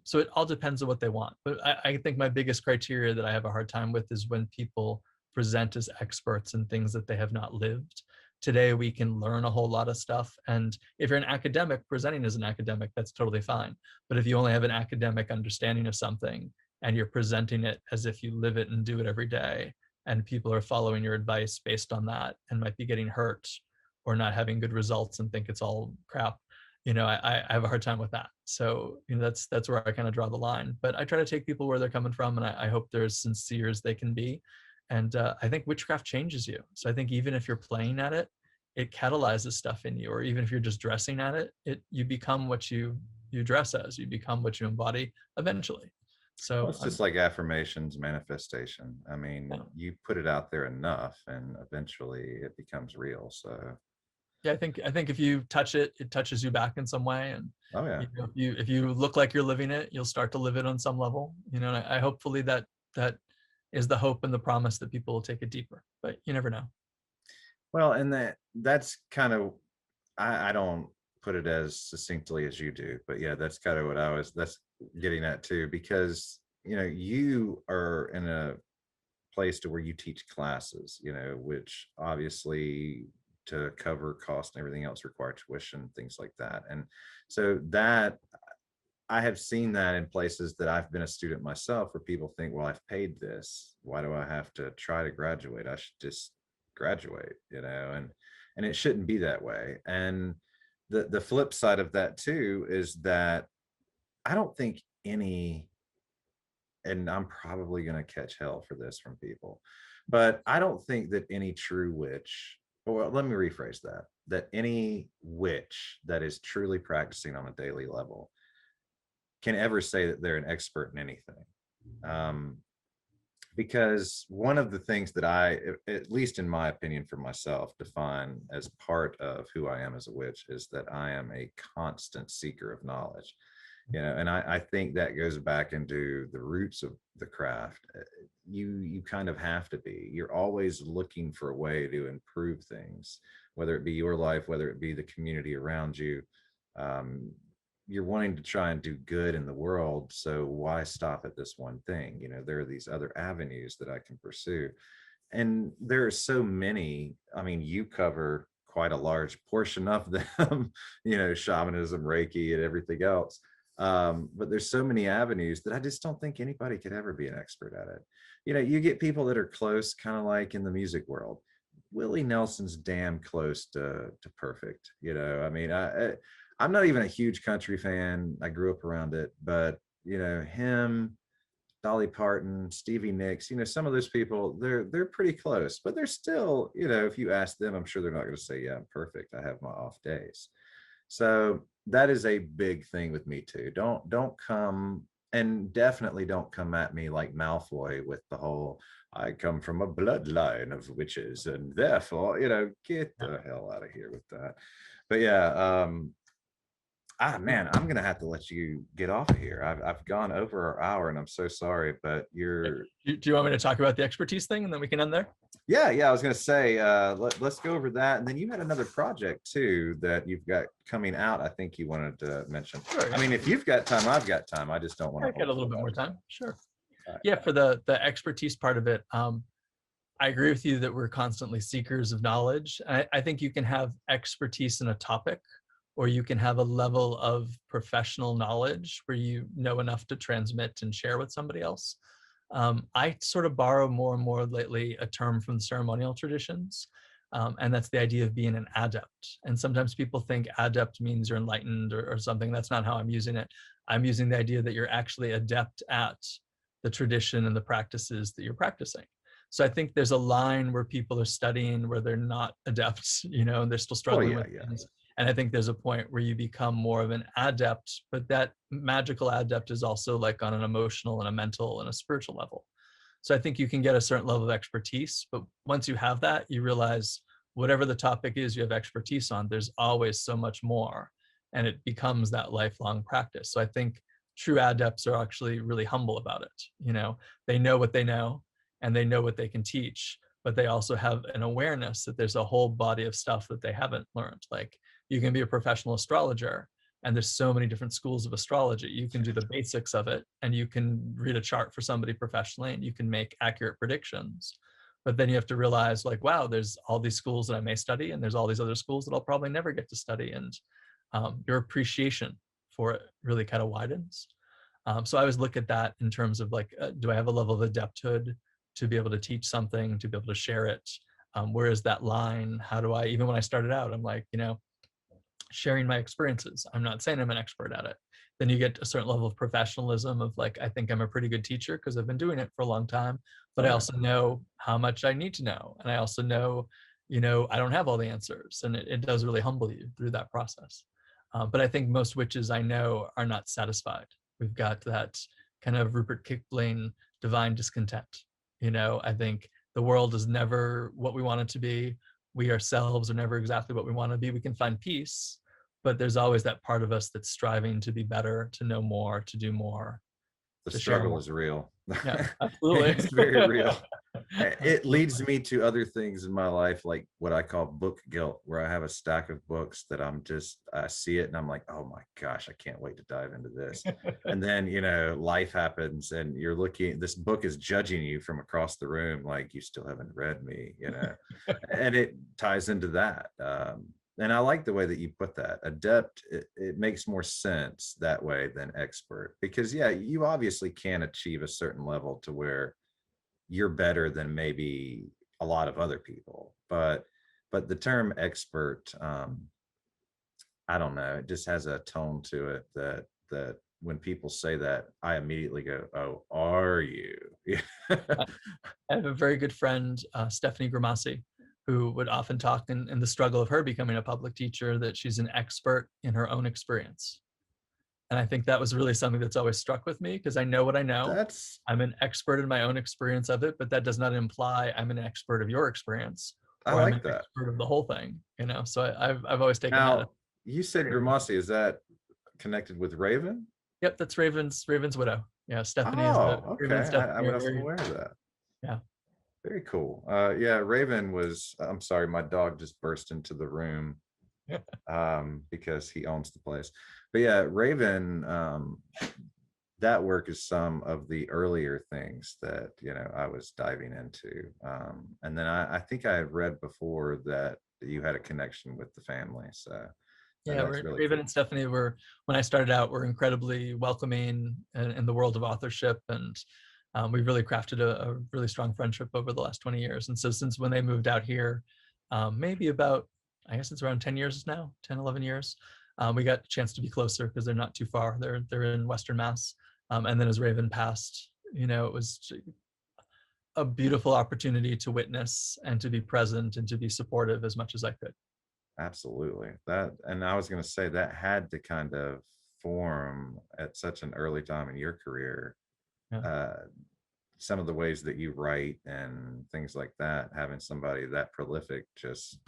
So it all depends on what they want. But I think my biggest criteria that I have a hard time with is when people present as experts in things that they have not lived. Today, we can learn a whole lot of stuff. And if you're an academic, presenting as an academic, that's totally fine. But if you only have an academic understanding of something and you're presenting it as if you live it and do it every day, and people are following your advice based on that and might be getting hurt or not having good results and think it's all crap, I have a hard time with that. So, that's where I kind of draw the line. But I try to take people where they're coming from, and I hope they're as sincere as they can be. And I think witchcraft changes you. So I think even if you're playing at it, it catalyzes stuff in you. Or even if you're just dressing at it, you become what you dress as. You become what you embody eventually. So
Well, it's just like affirmations, manifestation. I mean,
yeah.
you put it out there enough and eventually it becomes real. So,
Yeah, I think if you touch it, it touches you back in some way. And
oh yeah.
if you look like you're living it, you'll start to live it on some level. And I hopefully that is the hope and the promise that people will take it deeper. But you never know.
Well, and that's kind of, I don't put it as succinctly as you do, but yeah, that's kind of what that's getting at too, because, you are in a place to where you teach classes, which obviously to cover cost and everything else require tuition, things like that. And so that I have seen that in places that I've been a student myself, where people think, well, I've paid this, why do I have to try to graduate? I should just graduate, and it shouldn't be that way. And the flip side of that too is that I don't think any, and I'm probably going to catch hell for this from people, but I don't think that any true witch, or let me rephrase that any witch that is truly practicing on a daily level can ever say that they're an expert in anything. Um, because one of the things that at least in my opinion for myself, define as part of who I am as a witch is that I am a constant seeker of knowledge. And I think that goes back into the roots of the craft. You kind of have to be. You're always looking for a way to improve things, whether it be your life, whether it be the community around you. Um, you're wanting to try and do good in the world, so why stop at this one thing? There are these other avenues that I can pursue, and there are so many. I mean, you cover quite a large portion of them, shamanism, Reiki, and everything else. But there's so many avenues that I just don't think anybody could ever be an expert at it. You get people that are close, kind of like in the music world. Willie Nelson's damn close to perfect. I mean, I'm not even a huge country fan. I grew up around it, but him, Dolly Parton, Stevie Nicks, some of those people, they're pretty close, but they're still, if you ask them, I'm sure they're not going to say, yeah, I'm perfect, I have my off days. So that is a big thing with me too. Don't come, and definitely don't come at me like Malfoy with the whole, I come from a bloodline of witches and therefore, get the hell out of here with that. But yeah, man, I'm gonna have to let you get off of here. I've gone over our hour, and I'm so sorry, but you're.
Do you want me to talk about the expertise thing, and then we can end there?
Yeah. I was gonna say, let's go over that, and then you had another project too that you've got coming out. I think you wanted to mention.
Sure, yeah.
I mean, if you've got time, I've got time. I just don't want to
get a little bit more time. Sure.
Right.
Yeah, for the expertise part of it, I agree with you that we're constantly seekers of knowledge. I think you can have expertise in a topic, or you can have a level of professional knowledge where you know enough to transmit and share with somebody else. I sort of borrow more and more lately a term from the ceremonial traditions, And that's the idea of being an adept. And sometimes people think adept means you're enlightened or something. That's not how I'm using it. I'm using the idea that you're actually adept at the tradition and the practices that you're practicing. So I think there's a line where people are studying where they're not adepts, and they're still
Well,
struggling
yeah,
with
yeah.
things. And I think there's a point where you become more of an adept, but that magical adept is also like on an emotional and a mental and a spiritual level. So I think you can get a certain level of expertise, but once you have that, you realize whatever the topic is you have expertise on, there's always so much more, and it becomes that lifelong practice. So I think true adepts are actually really humble about it. They know what they know and they know what they can teach, but they also have an awareness that there's a whole body of stuff that they haven't learned. Like, you can be a professional astrologer, and there's so many different schools of astrology. You can do the basics of it, and you can read a chart for somebody professionally, and you can make accurate predictions. But then you have to realize, like, wow, there's all these schools that I may study, and there's all these other schools that I'll probably never get to study. And your appreciation for it really kind of widens. So I always look at that in terms of like, do I have a level of adepthood to be able to teach something, to be able to share it? Where is that line? How do I, even when I started out, I'm like, sharing my experiences. I'm not saying I'm an expert at it. Then you get a certain level of professionalism of like, I think I'm a pretty good teacher because I've been doing it for a long time, but I
All right.
also know how much I need to know. And I also know, I don't have all the answers, and it does really humble you through that process. But I think most witches I know are not satisfied. We've got that kind of Rupert Kipling divine discontent. I think the world is never what we want it to be. We ourselves are never exactly what we want to be. We can find peace, but there's always that part of us that's striving to be better, to know more, to do more,
The
to share
struggle
more.
is real.
Yeah, absolutely.
It's very real. It leads
Absolutely.
me to other things in my life, like what I call book guilt, where I have a stack of books that I see it and I'm like, oh my gosh, I can't wait to dive into this. And then, life happens and you're looking, this book is judging you from across the room, like, you still haven't read me, and it ties into that. And I like the way that you put that. Adept, it makes more sense that way than expert, because yeah, you obviously can achieve a certain level to where you're better than maybe a lot of other people, but the term expert, I don't know, it just has a tone to it that when people say that, I immediately go, oh, are you?
I have a very good friend, Stephanie Grimassi, who would often talk in the struggle of her becoming a public teacher, that she's an expert in her own experience. And I think that was really something that's always struck with me, because I know what I know.
That's
I'm an expert in my own experience of it, but that does not imply I'm an expert of your experience,
I
or I'm an
like that.
expert of the whole thing. So I've always taken that.
Now, you said Grimassi, is that connected with Raven?
Yep, that's Raven's widow. Yeah, Stephanie is
Oh,
Raven and
okay. I
Stephanie are
wasn't
very,
aware of that.
yeah.
Very cool. Yeah, Raven was, I'm sorry, my dog just burst into the room because he owns the place. But yeah, Raven, that work is some of the earlier things that, I was diving into. And then I think I had read before that you had a connection with the family. So
Yeah,
that's really
Raven
cool.
and Stephanie were, when I started out, were incredibly welcoming in the world of authorship, and we really crafted a really strong friendship over the last 20 years. And so since when they moved out here, maybe about, I guess it's around 10 years now, 10, 11 years, we got a chance to be closer because they're not too far. They're in Western Mass. And then as Raven passed, it was a beautiful opportunity to witness and to be present and to be supportive as much as I could.
Absolutely. That, and I was going to say that had to kind of form at such an early time in your career.
Yeah.
Uh, some of the ways that you write and things like that, having somebody that prolific just,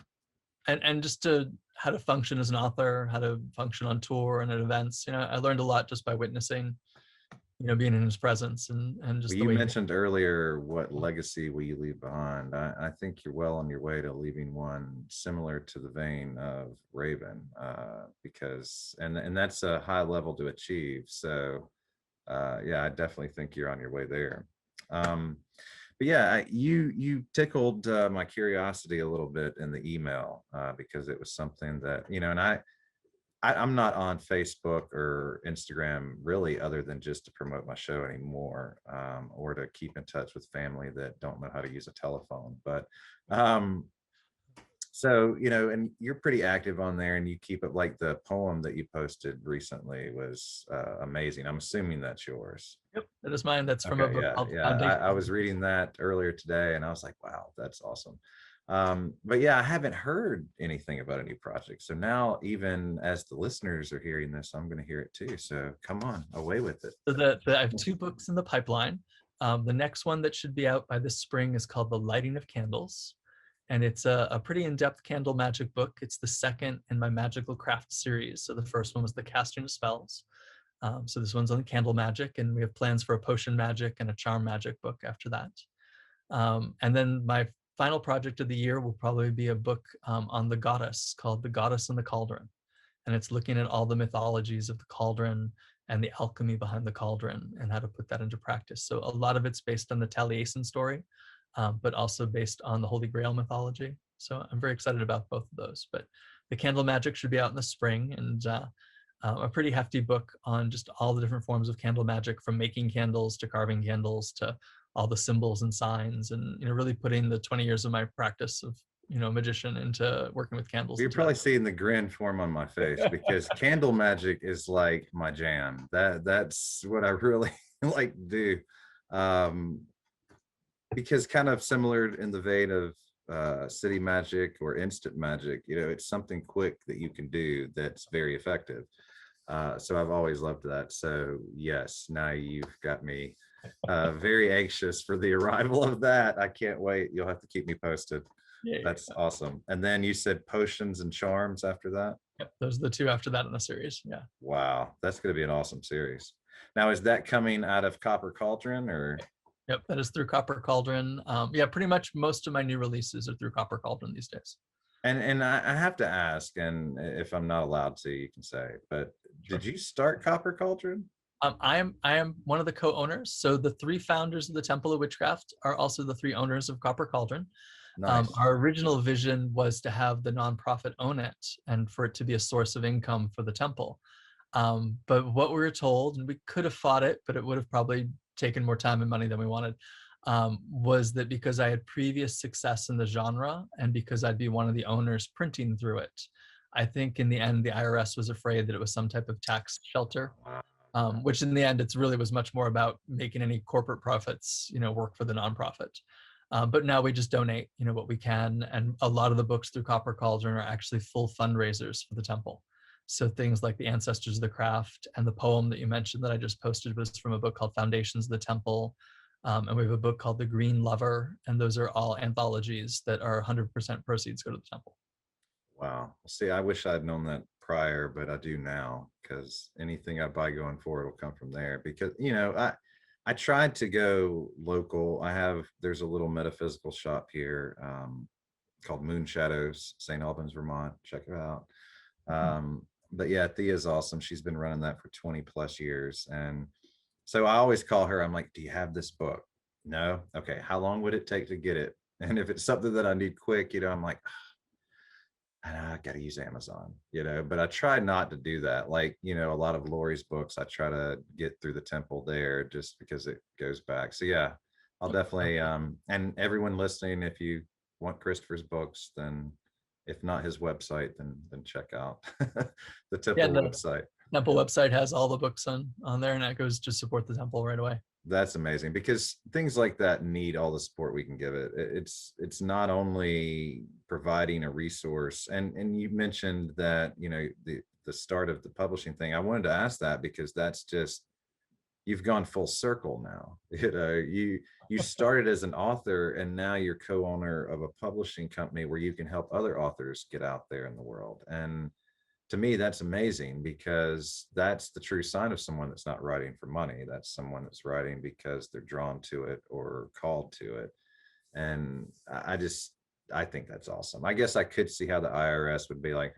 And just to how to function as an author, how to function on tour and at events. I learned a lot just by witnessing, being in his presence and
well,
just the
you
way he.
mentioned earlier, what legacy will you leave behind? I think you're well on your way to leaving one similar to the vein of Raven, because, and that's a high level to achieve. So yeah, I definitely think you're on your way there. But yeah, you tickled my curiosity a little bit in the email, because it was something that, and I'm not on Facebook or Instagram really, other than just to promote my show anymore, or to keep in touch with family that don't know how to use a telephone. But um, So, and you're pretty active on there, and you keep it, like the poem that you posted recently was amazing. I'm assuming that's yours.
Yep, that is mine. That's from a
Okay,
book
yeah,
called
yeah. I
Foundations.
was reading that earlier today, and I was like, wow, that's awesome. But yeah, I haven't heard anything about a new project. So now, even as the listeners are hearing this, I'm going to hear it too. So come on, away with it.
So I have 2 books in the pipeline. The next one that should be out by this spring is called The Lighting of Candles. And it's a pretty in-depth candle magic book. It's the second in my magical craft series. So the first one was the casting of spells. So this one's on candle magic, and we have plans for a potion magic and a charm magic book after that. And then my final project of the year will probably be a book on the goddess called The Goddess and the Cauldron. And it's looking at all the mythologies of the cauldron and the alchemy behind the cauldron and how to put that into practice. So a lot of it's based on the Taliesin story, but also based on the Holy Grail mythology. So I'm very excited about both of those. But the candle magic should be out in the spring, and a pretty hefty book on just all the different forms of candle magic, from making candles to carving candles to all the symbols and signs, and really putting the 20 years of my practice of magician into working with candles.
You're probably seeing the grin form on my face because candle magic is like my jam. That's what I really like to do. Because kind of similar in the vein of city magic or instant magic, it's something quick that you can do that's very effective. So I've always loved that. So yes, now you've got me very anxious for the arrival of that. I can't wait. You'll have to keep me posted.
Yeah,
That's awesome. And then you said potions and charms after that?
Yep, those are the 2 after that in the series. Yeah.
Wow, that's going to be an awesome series. Now, is that coming out of Copper Cauldron or?
Yep, that is through Copper Cauldron. Yeah, pretty much most of my new releases are through Copper Cauldron these days.
And I have to ask, and if I'm not allowed to, you can say, but
Sure.
Did you start Copper Cauldron?
I am one of the co-owners. So the 3 founders of the Temple of Witchcraft are also the 3 owners of Copper Cauldron.
Nice.
Our original vision was to have the nonprofit own it and for it to be a source of income for the temple. But what we were told, and we could have fought it, but it would have probably taken more time and money than we wanted, was that because I had previous success in the genre and because I'd be one of the owners printing through it, I think in the end, the IRS was afraid that it was some type of tax shelter. Which in the end, it's really was much more about making any corporate profits, work for the nonprofit. But now we just donate, what we can. And a lot of the books through Copper Cauldron are actually full fundraisers for the temple. So things like the Ancestors of the Craft and the poem that you mentioned that I just posted was from a book called Foundations of the Temple. And we have a book called The Green Lover. And those are all anthologies that are 100% proceeds go to the temple.
Wow. See, I wish I'd known that prior, but I do now, because anything I buy going forward will come from there. Because, I tried to go local. There's a little metaphysical shop here called Moon Shadows, St. Albans, Vermont. Check it out. But yeah, Thea's awesome. She's been running that for 20 plus years. And so I always call her. I'm like, do you have this book? No. Okay. How long would it take to get it? And if it's something that I need quick, I'm like, I got to use Amazon, but I try not to do that. Like, a lot of Lori's books, I try to get through the temple there just because it goes back. So yeah, I'll definitely, and everyone listening, if you want Christopher's books, then if not his website, then check out the temple website.
Temple website has all the books on there, and that goes to support the temple right away.
That's amazing, because things like that need all the support we can give it. It's not only providing a resource, and you mentioned that the start of the publishing thing. I wanted to ask that because that's just, you've gone full circle now. You started as an author, and now you're co-owner of a publishing company where you can help other authors get out there in the world. And to me, that's amazing, because that's the true sign of someone that's not writing for money. That's someone that's writing because they're drawn to it or called to it. And I think that's awesome. I guess I could see how the IRS would be like,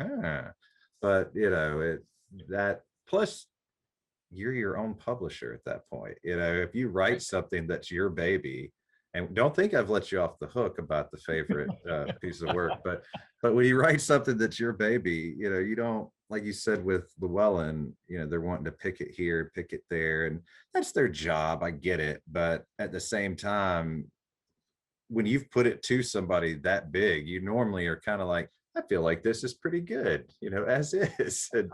but that plus you're your own publisher at that point. If you write something that's your baby, and don't think I've let you off the hook about the favorite piece of work, but when you write something that's your baby, you don't, like you said with Llewellyn, they're wanting to pick it here, pick it there, and that's their job. I get it, but at the same time, when you've put it to somebody that big, you normally are kind of like, I feel like this is pretty good, as is. And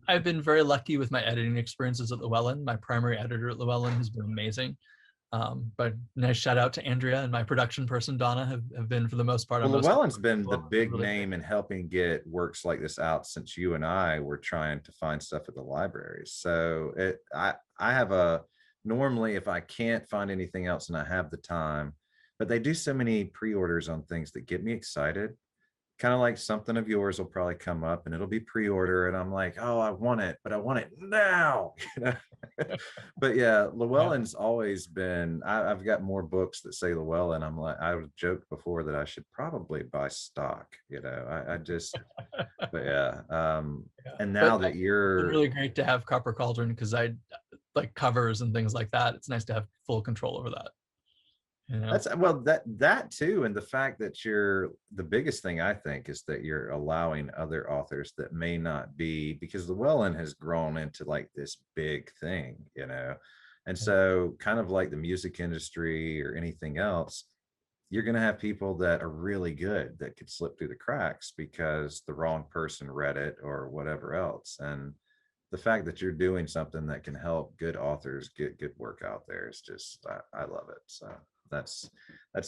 I've been very lucky with my editing experiences at Llewellyn. My primary editor at Llewellyn has been amazing. But nice shout out to Andrea and my production person, Donna, have been, for the most part, on
well,
most.
Llewellyn's been the big
Really
name in helping get works like this out since you and I were trying to find stuff at the libraries. So I have normally if I can't find anything else and I have the time, but they do so many pre-orders on things that get me excited. Kind of like something of yours will probably come up and it'll be pre-order and I'm like, oh, I want it, but I want it now. But yeah, Llewellyn's always been, I've got more books that say Llewellyn. I'm like, I was joked before that I should probably buy stock, I just, but yeah. And now
But
that
it's
you're,
really great to have Copper Cauldron, because I like covers and things like that. It's nice to have full control over that.
that's well, that too, and the fact that the biggest thing I think is that you're allowing other authors that may not be, because Llewellyn has grown into like this big thing, and so kind of like the music industry or anything else, you're going to have people that are really good that could slip through the cracks because the wrong person read it or whatever else. And the fact that you're doing something that can help good authors get good work out there is just, I love it. So that's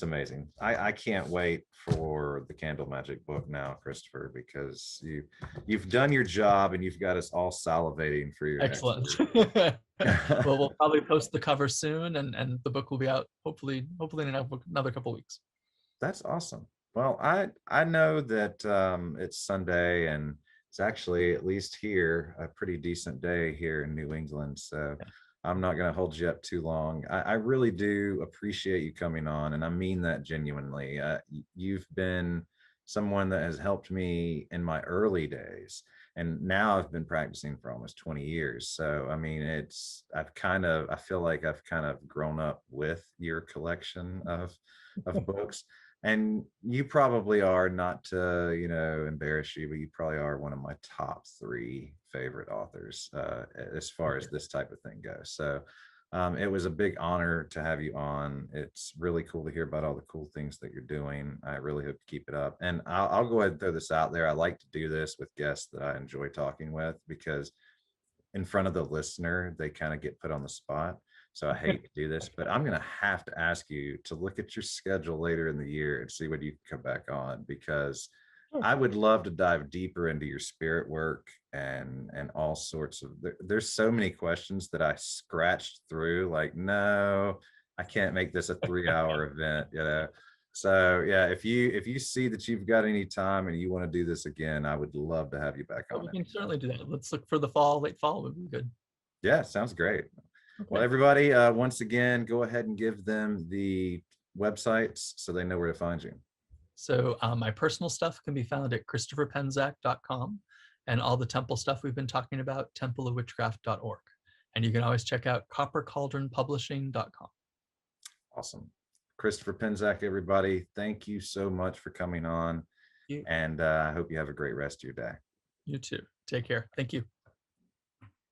amazing. I can't wait for the Candle Magic book now, Christopher, because you've done your job and you've got us all salivating for your
Excellent. Well, we'll probably post the cover soon, and the book will be out hopefully in another couple weeks.
That's awesome. Well, I know that it's Sunday and it's actually, at least here, a pretty decent day here in New England. So I'm not going to hold you up too long. I really do appreciate you coming on, and I mean that genuinely. You've been someone that has helped me in my early days, and now I've been practicing for almost 20 years. So I mean, I feel like I've kind of grown up with your collection of books. And you probably are, not to embarrass you, but you probably are one of my top 3 favorite authors as far as this type of thing goes. So it was a big honor to have you on. It's really cool to hear about all the cool things that you're doing. I really hope to keep it up. And I'll go ahead and throw this out there. I like to do this with guests that I enjoy talking with, because in front of the listener, they kind of get put on the spot. So I hate to do this, but I'm going to have to ask you to look at your schedule later in the year and see when you can come back on, because I would love to dive deeper into your spirit work and all sorts of, there's so many questions that I scratched through, like, no, I can't make this a 3-hour event, So yeah, if you see that you've got any time and you want to do this again, I would love to have you back on
We
it.
can certainly do that. Let's look for the late fall would be good.
Yeah, sounds great. Well, everybody, once again, go ahead and give them the websites so they know where to find you.
So my personal stuff can be found at christopherpenczak.com, and all the temple stuff we've been talking about, templeofwitchcraft.org. And you can always check out coppercauldronpublishing.com.
Awesome. Christopher Penczak, everybody, thank you so much for coming on. And I hope you have a great rest of your day.
You too. Take care. Thank you.